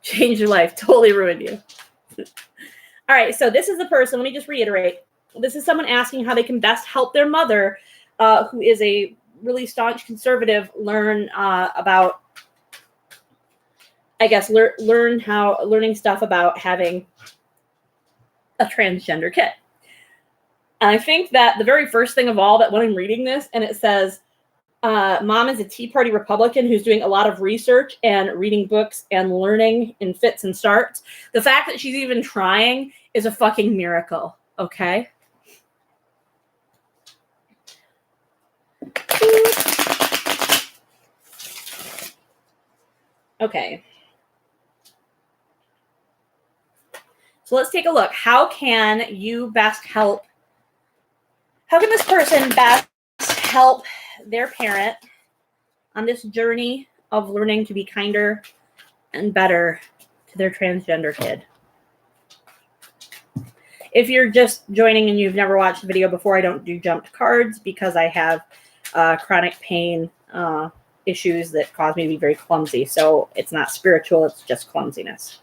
A: Changed your life. Totally ruined you. All right, so this is the person. Let me just reiterate. This is someone asking how they can best help their mother, who is a really staunch conservative, learn about, I guess, learning stuff about having a transgender kid. And I think that the very first thing of all, that when I'm reading this and it says, Mom is a Tea Party Republican who's doing a lot of research and reading books and learning in fits and starts. The fact that she's even trying is a fucking miracle, okay? Okay. So let's take a look. How can this person best help their parent on this journey of learning to be kinder and better to their transgender kid? If you're just joining and you've never watched the video before, I don't do jumped cards because I have chronic pain issues that cause me to be very clumsy. So it's not spiritual, it's just clumsiness.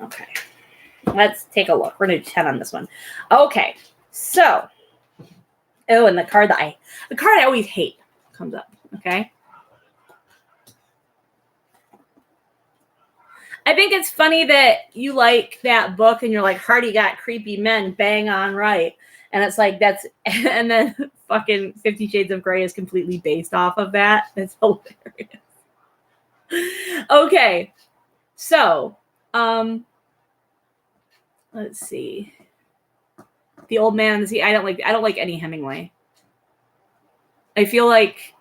A: Okay, let's take a look. We're going to do 10 on this one. Okay, so, and the card I always hate comes up, okay? I think it's funny that you like that book and you're like, Hardy got creepy men, bang on right. And it's like, and then fucking 50 Shades of Grey is completely based off of that. It's hilarious. Okay, so, let's see. The Old Man and the Sea. I don't like any Hemingway. I feel like,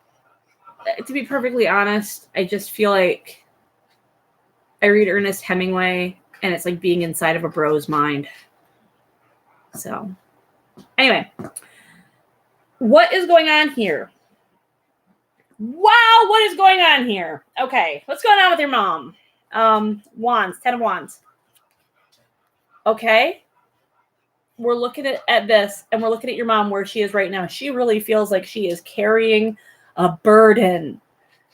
A: to be perfectly honest, I just feel like I read Ernest Hemingway and it's like being inside of a bro's mind. So, anyway, what is going on here? Wow, what is going on here? Okay, what's going on with your mom? Wands, 10 of Wands. Okay, we're looking at this, and we're looking at your mom where she is right now. She really feels like she is carrying a burden.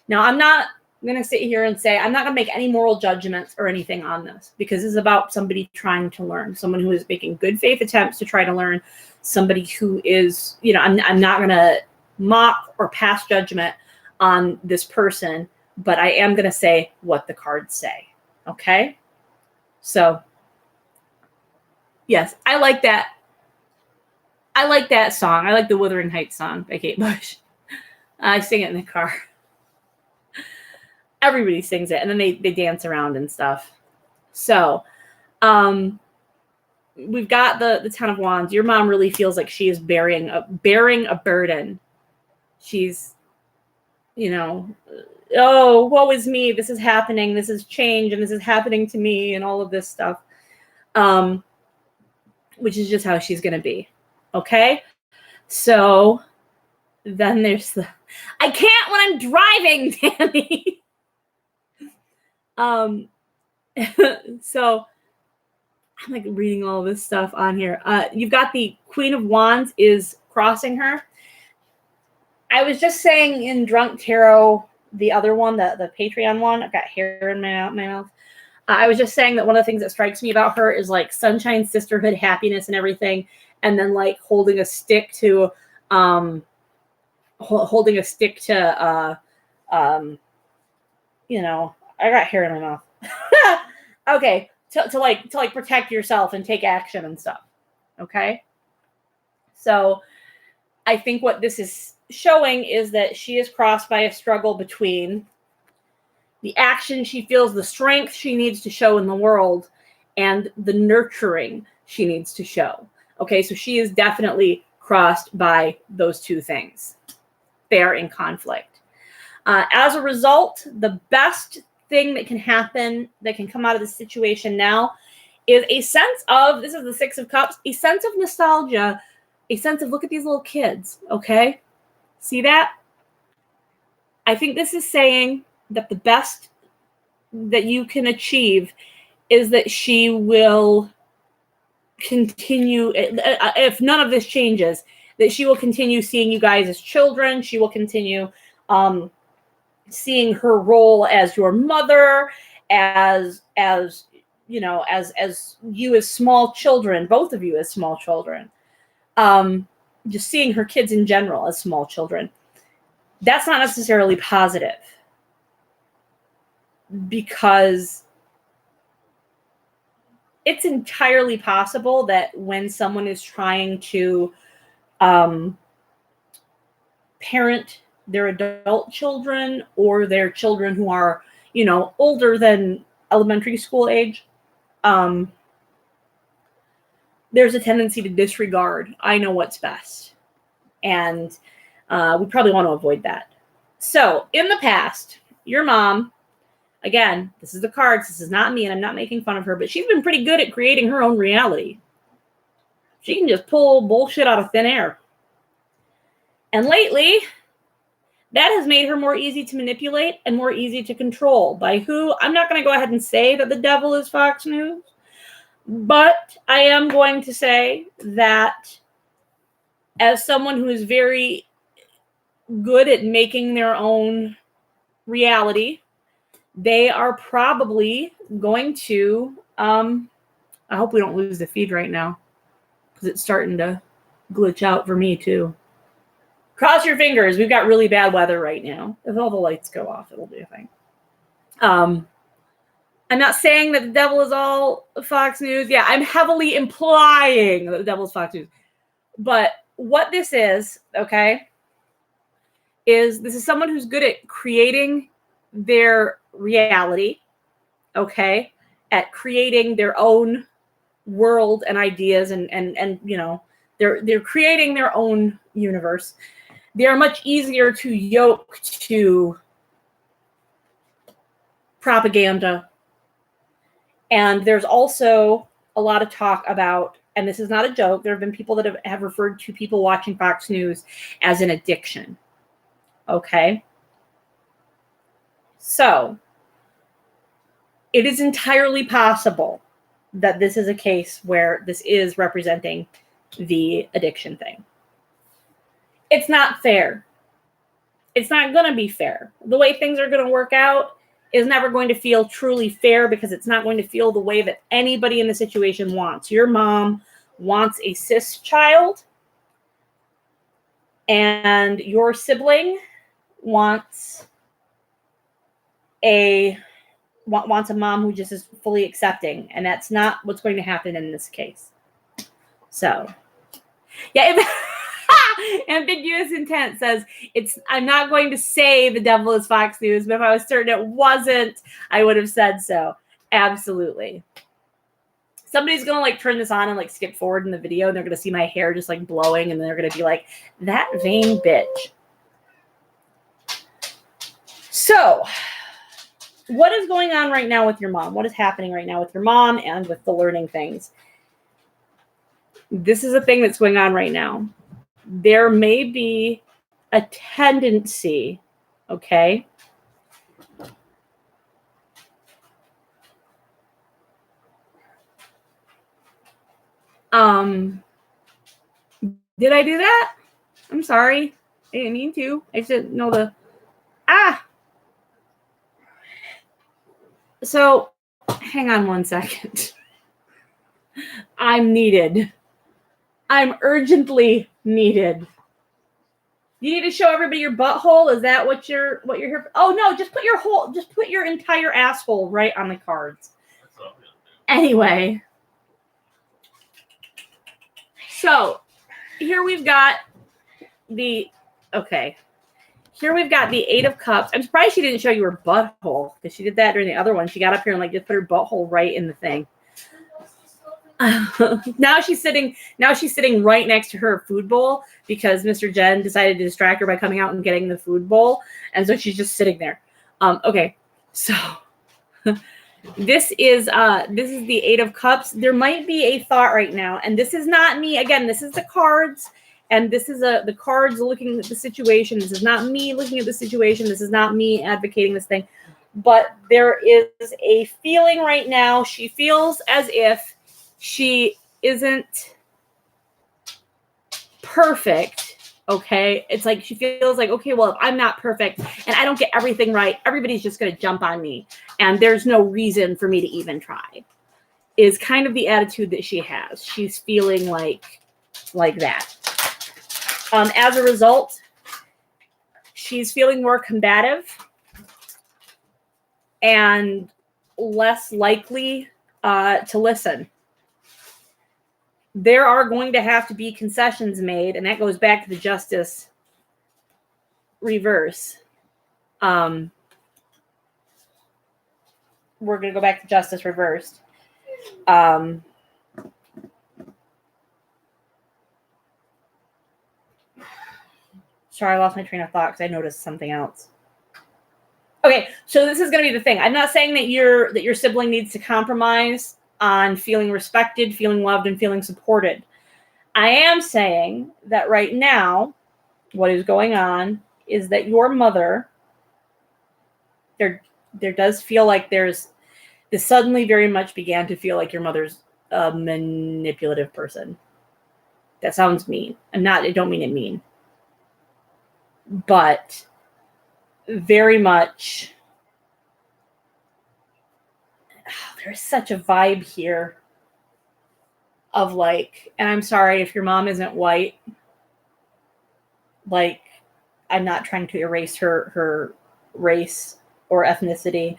A: Now, I'm not going to sit here and say, I'm not going to make any moral judgments or anything on this, because this is about somebody trying to learn, someone who is making good faith attempts to try to learn, somebody who is, I'm not going to mock or pass judgment on this person, but I am going to say what the cards say. Okay? So, yes, I like that. I like that song. I like the Wuthering Heights song by Kate Bush. I sing it in the car. Everybody sings it, and then they dance around and stuff. So, we've got the 10 of Wands. Your mom really feels like she is bearing a burden. She's, oh, woe is me. This is happening. This is change, and this is happening to me, and all of this stuff. Which is just how she's going to be. Okay? So, then there's I can't when I'm driving, Danny. So I'm like reading all this stuff on here. You've got the Queen of Wands is crossing her. I was just saying in Drunk Tarot, the other one, the Patreon one, I've got hair in my mouth. I was just saying that one of the things that strikes me about her is like sunshine, sisterhood, happiness, and everything, and then like holding a stick to I got hair in my mouth. Okay, to protect yourself and take action and stuff. Okay, so I think what this is showing is that she is crossed by a struggle between the action she feels, the strength she needs to show in the world, and the nurturing she needs to show. Okay, so she is definitely crossed by those two things. they are in conflict. As a result, the best thing that can happen, that can come out of the situation now, is a sense of, this is the Six of Cups, a sense of nostalgia, a sense of, look at these little kids, okay? See that? I think this is saying that the best that you can achieve is that she will continue, if none of this changes, that she will continue seeing you guys as children. She will continue seeing her role as your mother, as you know, as you as small children, both of you as small children. Just seeing her kids in general as small children. That's not necessarily positive, because it's entirely possible that when someone is trying to parent their adult children, or their children who are, you know, older than elementary school age, there's a tendency to disregard, I know what's best. And we probably want to avoid that. So in the past, your mom, again, this is the cards, this is not me, and I'm not making fun of her, but she's been pretty good at creating her own reality. She can just pull bullshit out of thin air. And lately, that has made her more easy to manipulate and more easy to control. By who? I'm not going to go ahead and say that the devil is Fox News, but I am going to say that as someone who is very good at making their own reality, they are probably going to, I hope we don't lose the feed right now, because it's starting to glitch out for me too. Cross your fingers. We've got really bad weather right now. If all the lights go off, it'll be a thing. I'm not saying that the devil is all Fox News. Yeah, I'm heavily implying that the devil is Fox News. But what this is, okay, is this is someone who's good at creating their reality, okay, at creating their own world and ideas, and you know, they're creating their own universe. They are much easier to yoke to propaganda. And there's also a lot of talk about, and this is not a joke, there have been people that have referred to people watching Fox News as an addiction. Okay? So, it is entirely possible that this is a case where this is representing the addiction thing. It's not fair. It's not going to be fair. The way things are going to work out is never going to feel truly fair, because it's not going to feel the way that anybody in the situation wants. Your mom wants a cis child, and your sibling wants a mom who just is fully accepting, and that's not what's going to happen in this case. So, yeah. Ambiguous intent says, I'm not going to say the devil is Fox News, but if I was certain it wasn't, I would have said so. Absolutely. Somebody's going to like turn this on and like skip forward in the video, and they're going to see my hair just like blowing, and they're going to be like, that vain bitch. So, what is going on right now with your mom? What is happening right now with your mom and with the learning things? This is a thing that's going on right now. There may be a tendency, okay? Did I do that? I'm sorry. I didn't mean to. I just didn't know the... So, hang on one second. I'm needed. I'm urgently needed. You need to show everybody your butthole? Is that what you're here for? Oh no, just put your entire asshole right on the cards. Anyway. So, here we've got the Eight of Cups. I'm surprised she didn't show you her butthole, because she did that during the other one. She got up here and like just put her butthole right in the thing. Now she's sitting right next to her food bowl because Mr. Jen decided to distract her by coming out and getting the food bowl. And so she's just sitting there. Okay, so this is the Eight of Cups. There might be a thought right now, and this is not me. Again, this is the cards, and this is the cards looking at the situation. This is not me looking at the situation. This is not me advocating this thing. But there is a feeling right now. She feels as if she isn't perfect, okay? It's like she feels like, okay, well, if I'm not perfect and I don't get everything right, everybody's just going to jump on me, and there's no reason for me to even try, is kind of the attitude that she has. She's feeling like that. As a result, she's feeling more combative and less likely to listen. There are going to have to be concessions made, and that goes back to the Justice reverse. We're going to go back to Justice reversed. Sorry, I lost my train of thought because I noticed something else. Okay, so this is going to be the thing. I'm not saying that your sibling needs to compromise on feeling respected, feeling loved, and feeling supported. I am saying that right now, what is going on is that your mother, there does feel like this suddenly very much began to feel like your mother's a manipulative person. That sounds mean. I don't mean it mean. But very much, there's such a vibe here of like, and I'm sorry if your mom isn't white, like, I'm not trying to erase her race or ethnicity,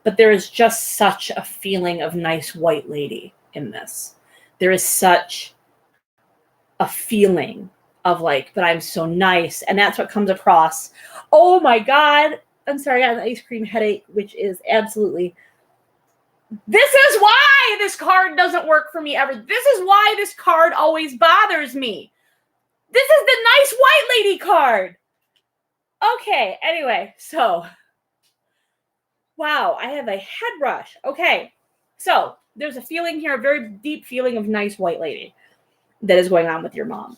A: but there is just such a feeling of nice white lady in this. There is such a feeling of like, but I'm so nice. And that's what comes across. Oh my God. I'm sorry, I have an ice cream headache, which is absolutely... This is why this card doesn't work for me ever. This is why this card always bothers me. This is the nice white lady card. Okay, anyway, so... Wow, I have a head rush. Okay, so there's a feeling here, a very deep feeling of nice white lady that is going on with your mom.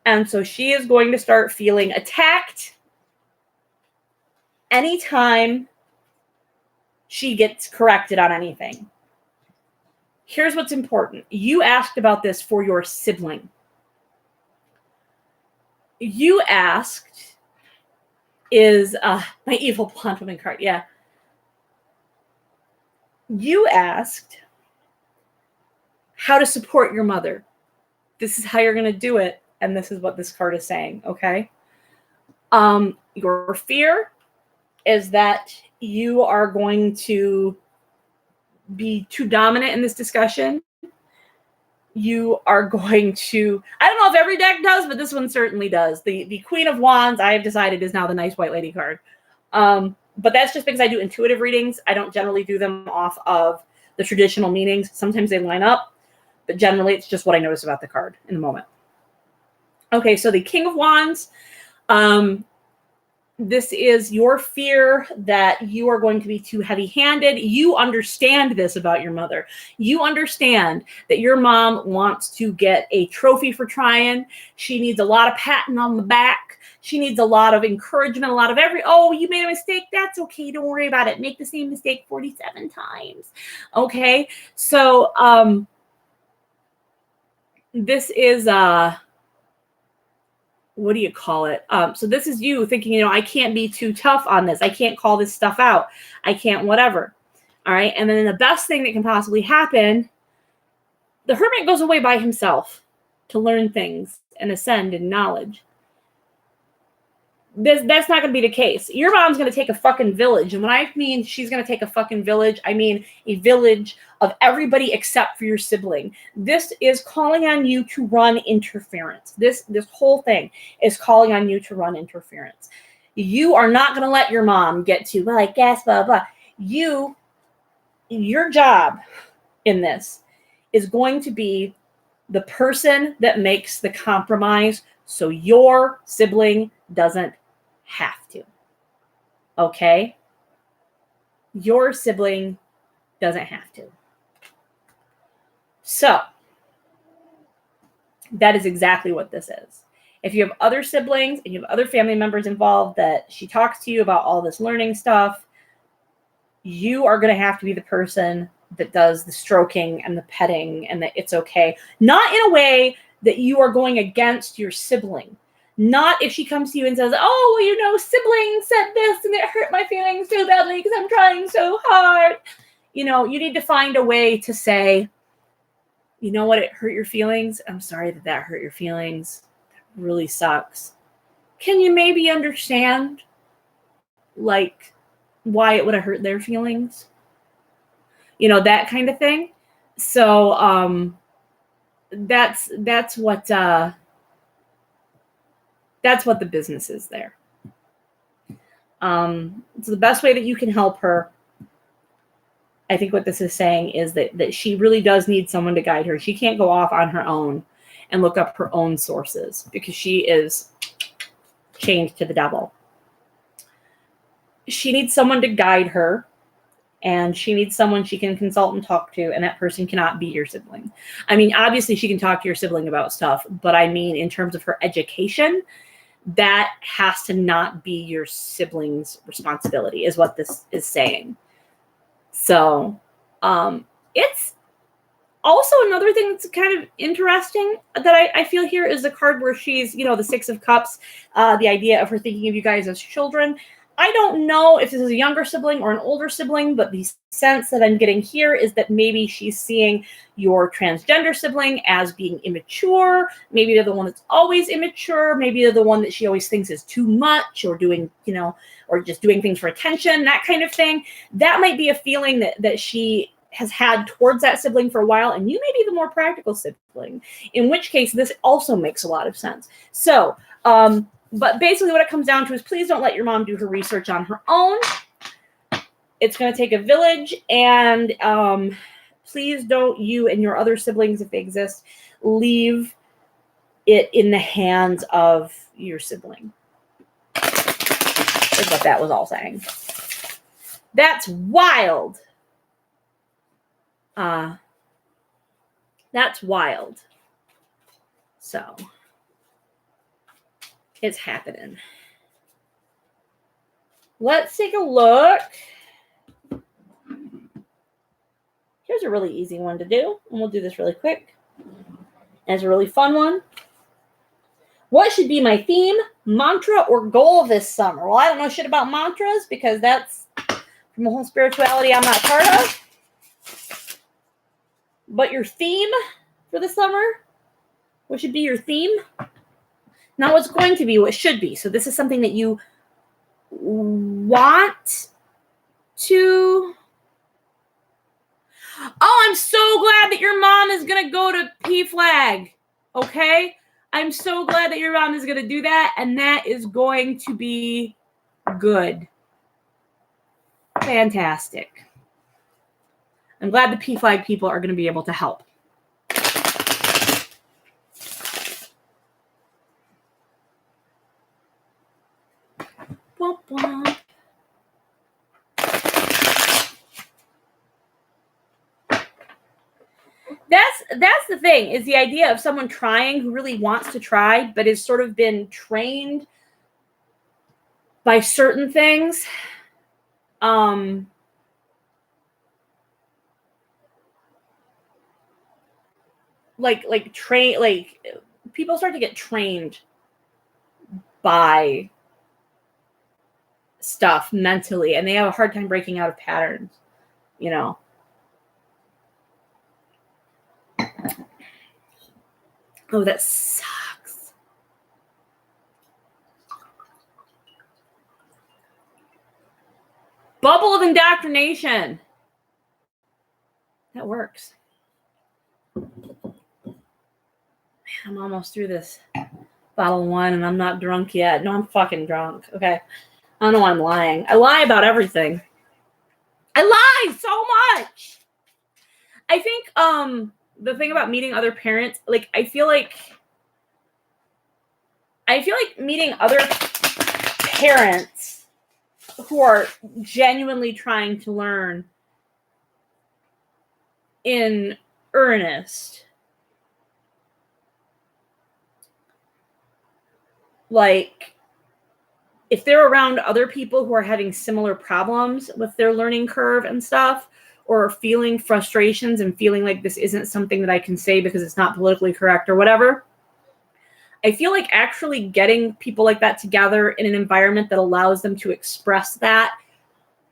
A: And so she is going to start feeling attacked anytime she gets corrected on anything. Here's what's important. You asked about this for your sibling. You asked, is my evil blonde woman card, yeah. You asked how to support your mother. This is how you're going to do it, and this is what this card is saying, okay? Your fear is that you are going to be too dominant in this discussion. You are going to, I don't know if every deck does, but this one certainly does. The Queen of Wands, I have decided, is now the nice white lady card. But that's just because I do intuitive readings. I don't generally do them off of the traditional meanings. Sometimes they line up, but generally it's just what I notice about the card in the moment. Okay, so the King of Wands, this is your fear that you are going to be too heavy-handed. You understand this about your mother. You understand that your mom wants to get a trophy for trying. She needs a lot of patting on the back. She needs a lot of encouragement, a lot of oh, you made a mistake. That's okay. Don't worry about it. Make the same mistake 47 times. Okay? So, this is... what do you call it? So this is you thinking, I can't be too tough on this. I can't call this stuff out. I can't whatever. All right. And then the best thing that can possibly happen, the hermit goes away by himself to learn things and ascend in knowledge. That's not going to be the case. Your mom's going to take a fucking village. And when I mean she's going to take a fucking village, I mean a village of everybody except for your sibling. This is calling on you to run interference. This whole thing is calling on you to run interference. You are not going to let your mom get to, well, I guess, blah, blah. Your job in this is going to be the person that makes the compromise so your sibling doesn't have to. Okay? Your sibling doesn't have to. So, that is exactly what this is. If you have other siblings and you have other family members involved that she talks to you about all this learning stuff, you are going to have to be the person that does the stroking and the petting and that it's okay. Not in a way that you are going against your sibling. Not if she comes to you and says, oh, well, you know, sibling said this and it hurt my feelings so badly because I'm trying so hard. You know, you need to find a way to say, you know what, it hurt your feelings. I'm sorry that hurt your feelings. That really sucks. Can you maybe understand, like, why it would have hurt their feelings? You know, that kind of thing. So that's what the business is there. So the best way that you can help her, I think what this is saying is that she really does need someone to guide her. She can't go off on her own and look up her own sources because she is chained to the devil. She needs someone to guide her, and she needs someone she can consult and talk to, and that person cannot be your sibling. I mean, obviously she can talk to your sibling about stuff, but I mean, in terms of her education, that has to not be your sibling's responsibility, is what this is saying. So it's also another thing that's kind of interesting that I feel here is the card where she's, you know, the Six of Cups, the idea of her thinking of you guys as children. I don't know if this is a younger sibling or an older sibling, but the sense that I'm getting here is that maybe she's seeing your transgender sibling as being immature. Maybe they're the one that's always immature. Maybe they're the one that she always thinks is too much or doing, you know, or just doing things for attention, that kind of thing. That might be a feeling that she has had towards that sibling for a while, and you may be the more practical sibling, in which case this also makes a lot of sense. So, but basically what it comes down to is please don't let your mom do her research on her own. It's going to take a village, and please don't, you and your other siblings, if they exist, leave it in the hands of your sibling. Is what that was all saying. That's wild. That's wild. So, it's happening. Let's take a look. Here's a really easy one to do, and we'll do this really quick. And it's a really fun one. What should be my theme, mantra, or goal this summer? Well, I don't know shit about mantras because that's from a whole spirituality I'm not part of. But your theme for the summer, what should be your theme? Not what's going to be, what should be. So this is something that you want to... Oh, I'm so glad that your mom is going to go to PFLAG. Okay? I'm so glad that your mom is going to do that, and that is going to be good. Fantastic. I'm glad the PFLAG people are going to be able to help. Womp womp. That's the thing, is the idea of someone trying who really wants to try, but has sort of been trained by certain things. Like people start to get trained by stuff mentally, and they have a hard time breaking out of patterns, you know. Oh, that sucks. Bubble of indoctrination. That works. Man, I'm almost through this bottle of wine and I'm not drunk yet. No, I'm fucking drunk. Okay. I don't know why I'm lying. I lie about everything. I lie so much. I think the thing about meeting other parents, like, I feel like meeting other parents who are genuinely trying to learn in earnest, like, if they're around other people who are having similar problems with their learning curve and stuff, or feeling frustrations and feeling like this isn't something that I can say because it's not politically correct or whatever, I feel like actually getting people like that together in an environment that allows them to express that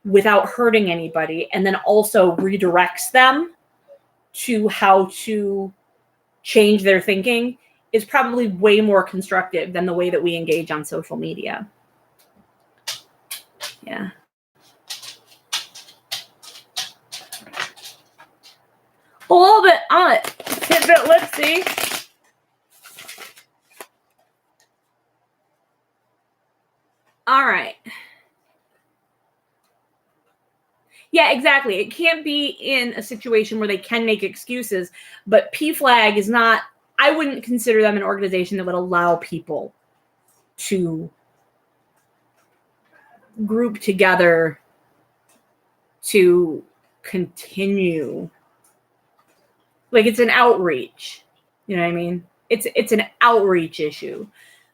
A: without hurting anybody, and then also redirects them to how to change their thinking, is probably way more constructive than the way that we engage on social media. Yeah. A little bit on it. Tidbit Lipsy. All right. Yeah, exactly. It can't be in a situation where they can make excuses, but PFLAG is not, I wouldn't consider them an organization that would allow people to group together to continue. Like, it's an outreach. You know what I mean? It's an outreach issue.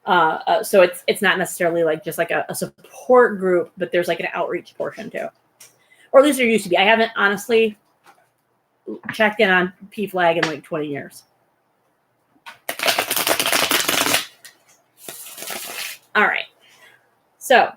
A: So it's not necessarily like just like a support group, but there's like an outreach portion too. Or at least there used to be. I haven't honestly checked in on PFLAG in like 20 years. All right. So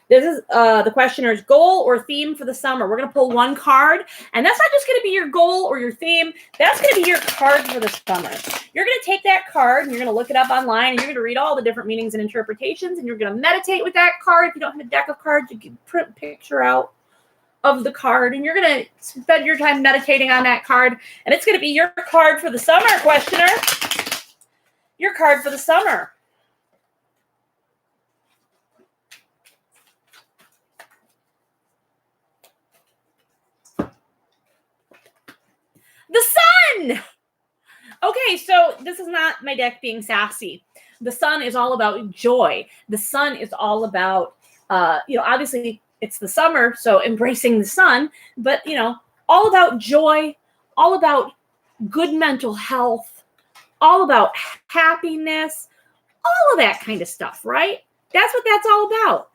A: this is the questioner's goal or theme for the summer. We're going to pull one card, and that's not just going to be your goal or your theme. That's going to be your card for the summer. You're going to take that card, and you're going to look it up online, and you're going to read all the different meanings and interpretations, and you're going to meditate with that card. If you don't have a deck of cards, you can print a picture out of the card, and you're going to spend your time meditating on that card, and it's going to be your card for the summer, questioner. Your card for the summer. The sun! Okay, so this is not my deck being sassy. The sun is all about joy. The sun is all about, obviously it's the summer, so embracing the sun, but, all about joy, all about good mental health, all about happiness, all of that kind of stuff, right? That's what that's all about.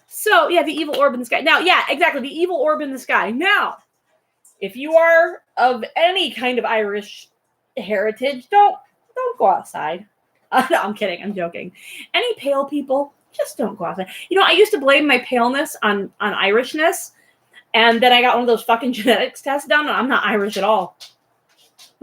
A: So, yeah, the evil orb in the sky. Now, yeah, exactly, the evil orb in the sky. Now, if you are of any kind of Irish heritage, don't go outside. No, I'm kidding. I'm joking. Any pale people, just don't go outside. I used to blame my paleness on Irishness, and then I got one of those fucking genetics tests done, and I'm not Irish at all.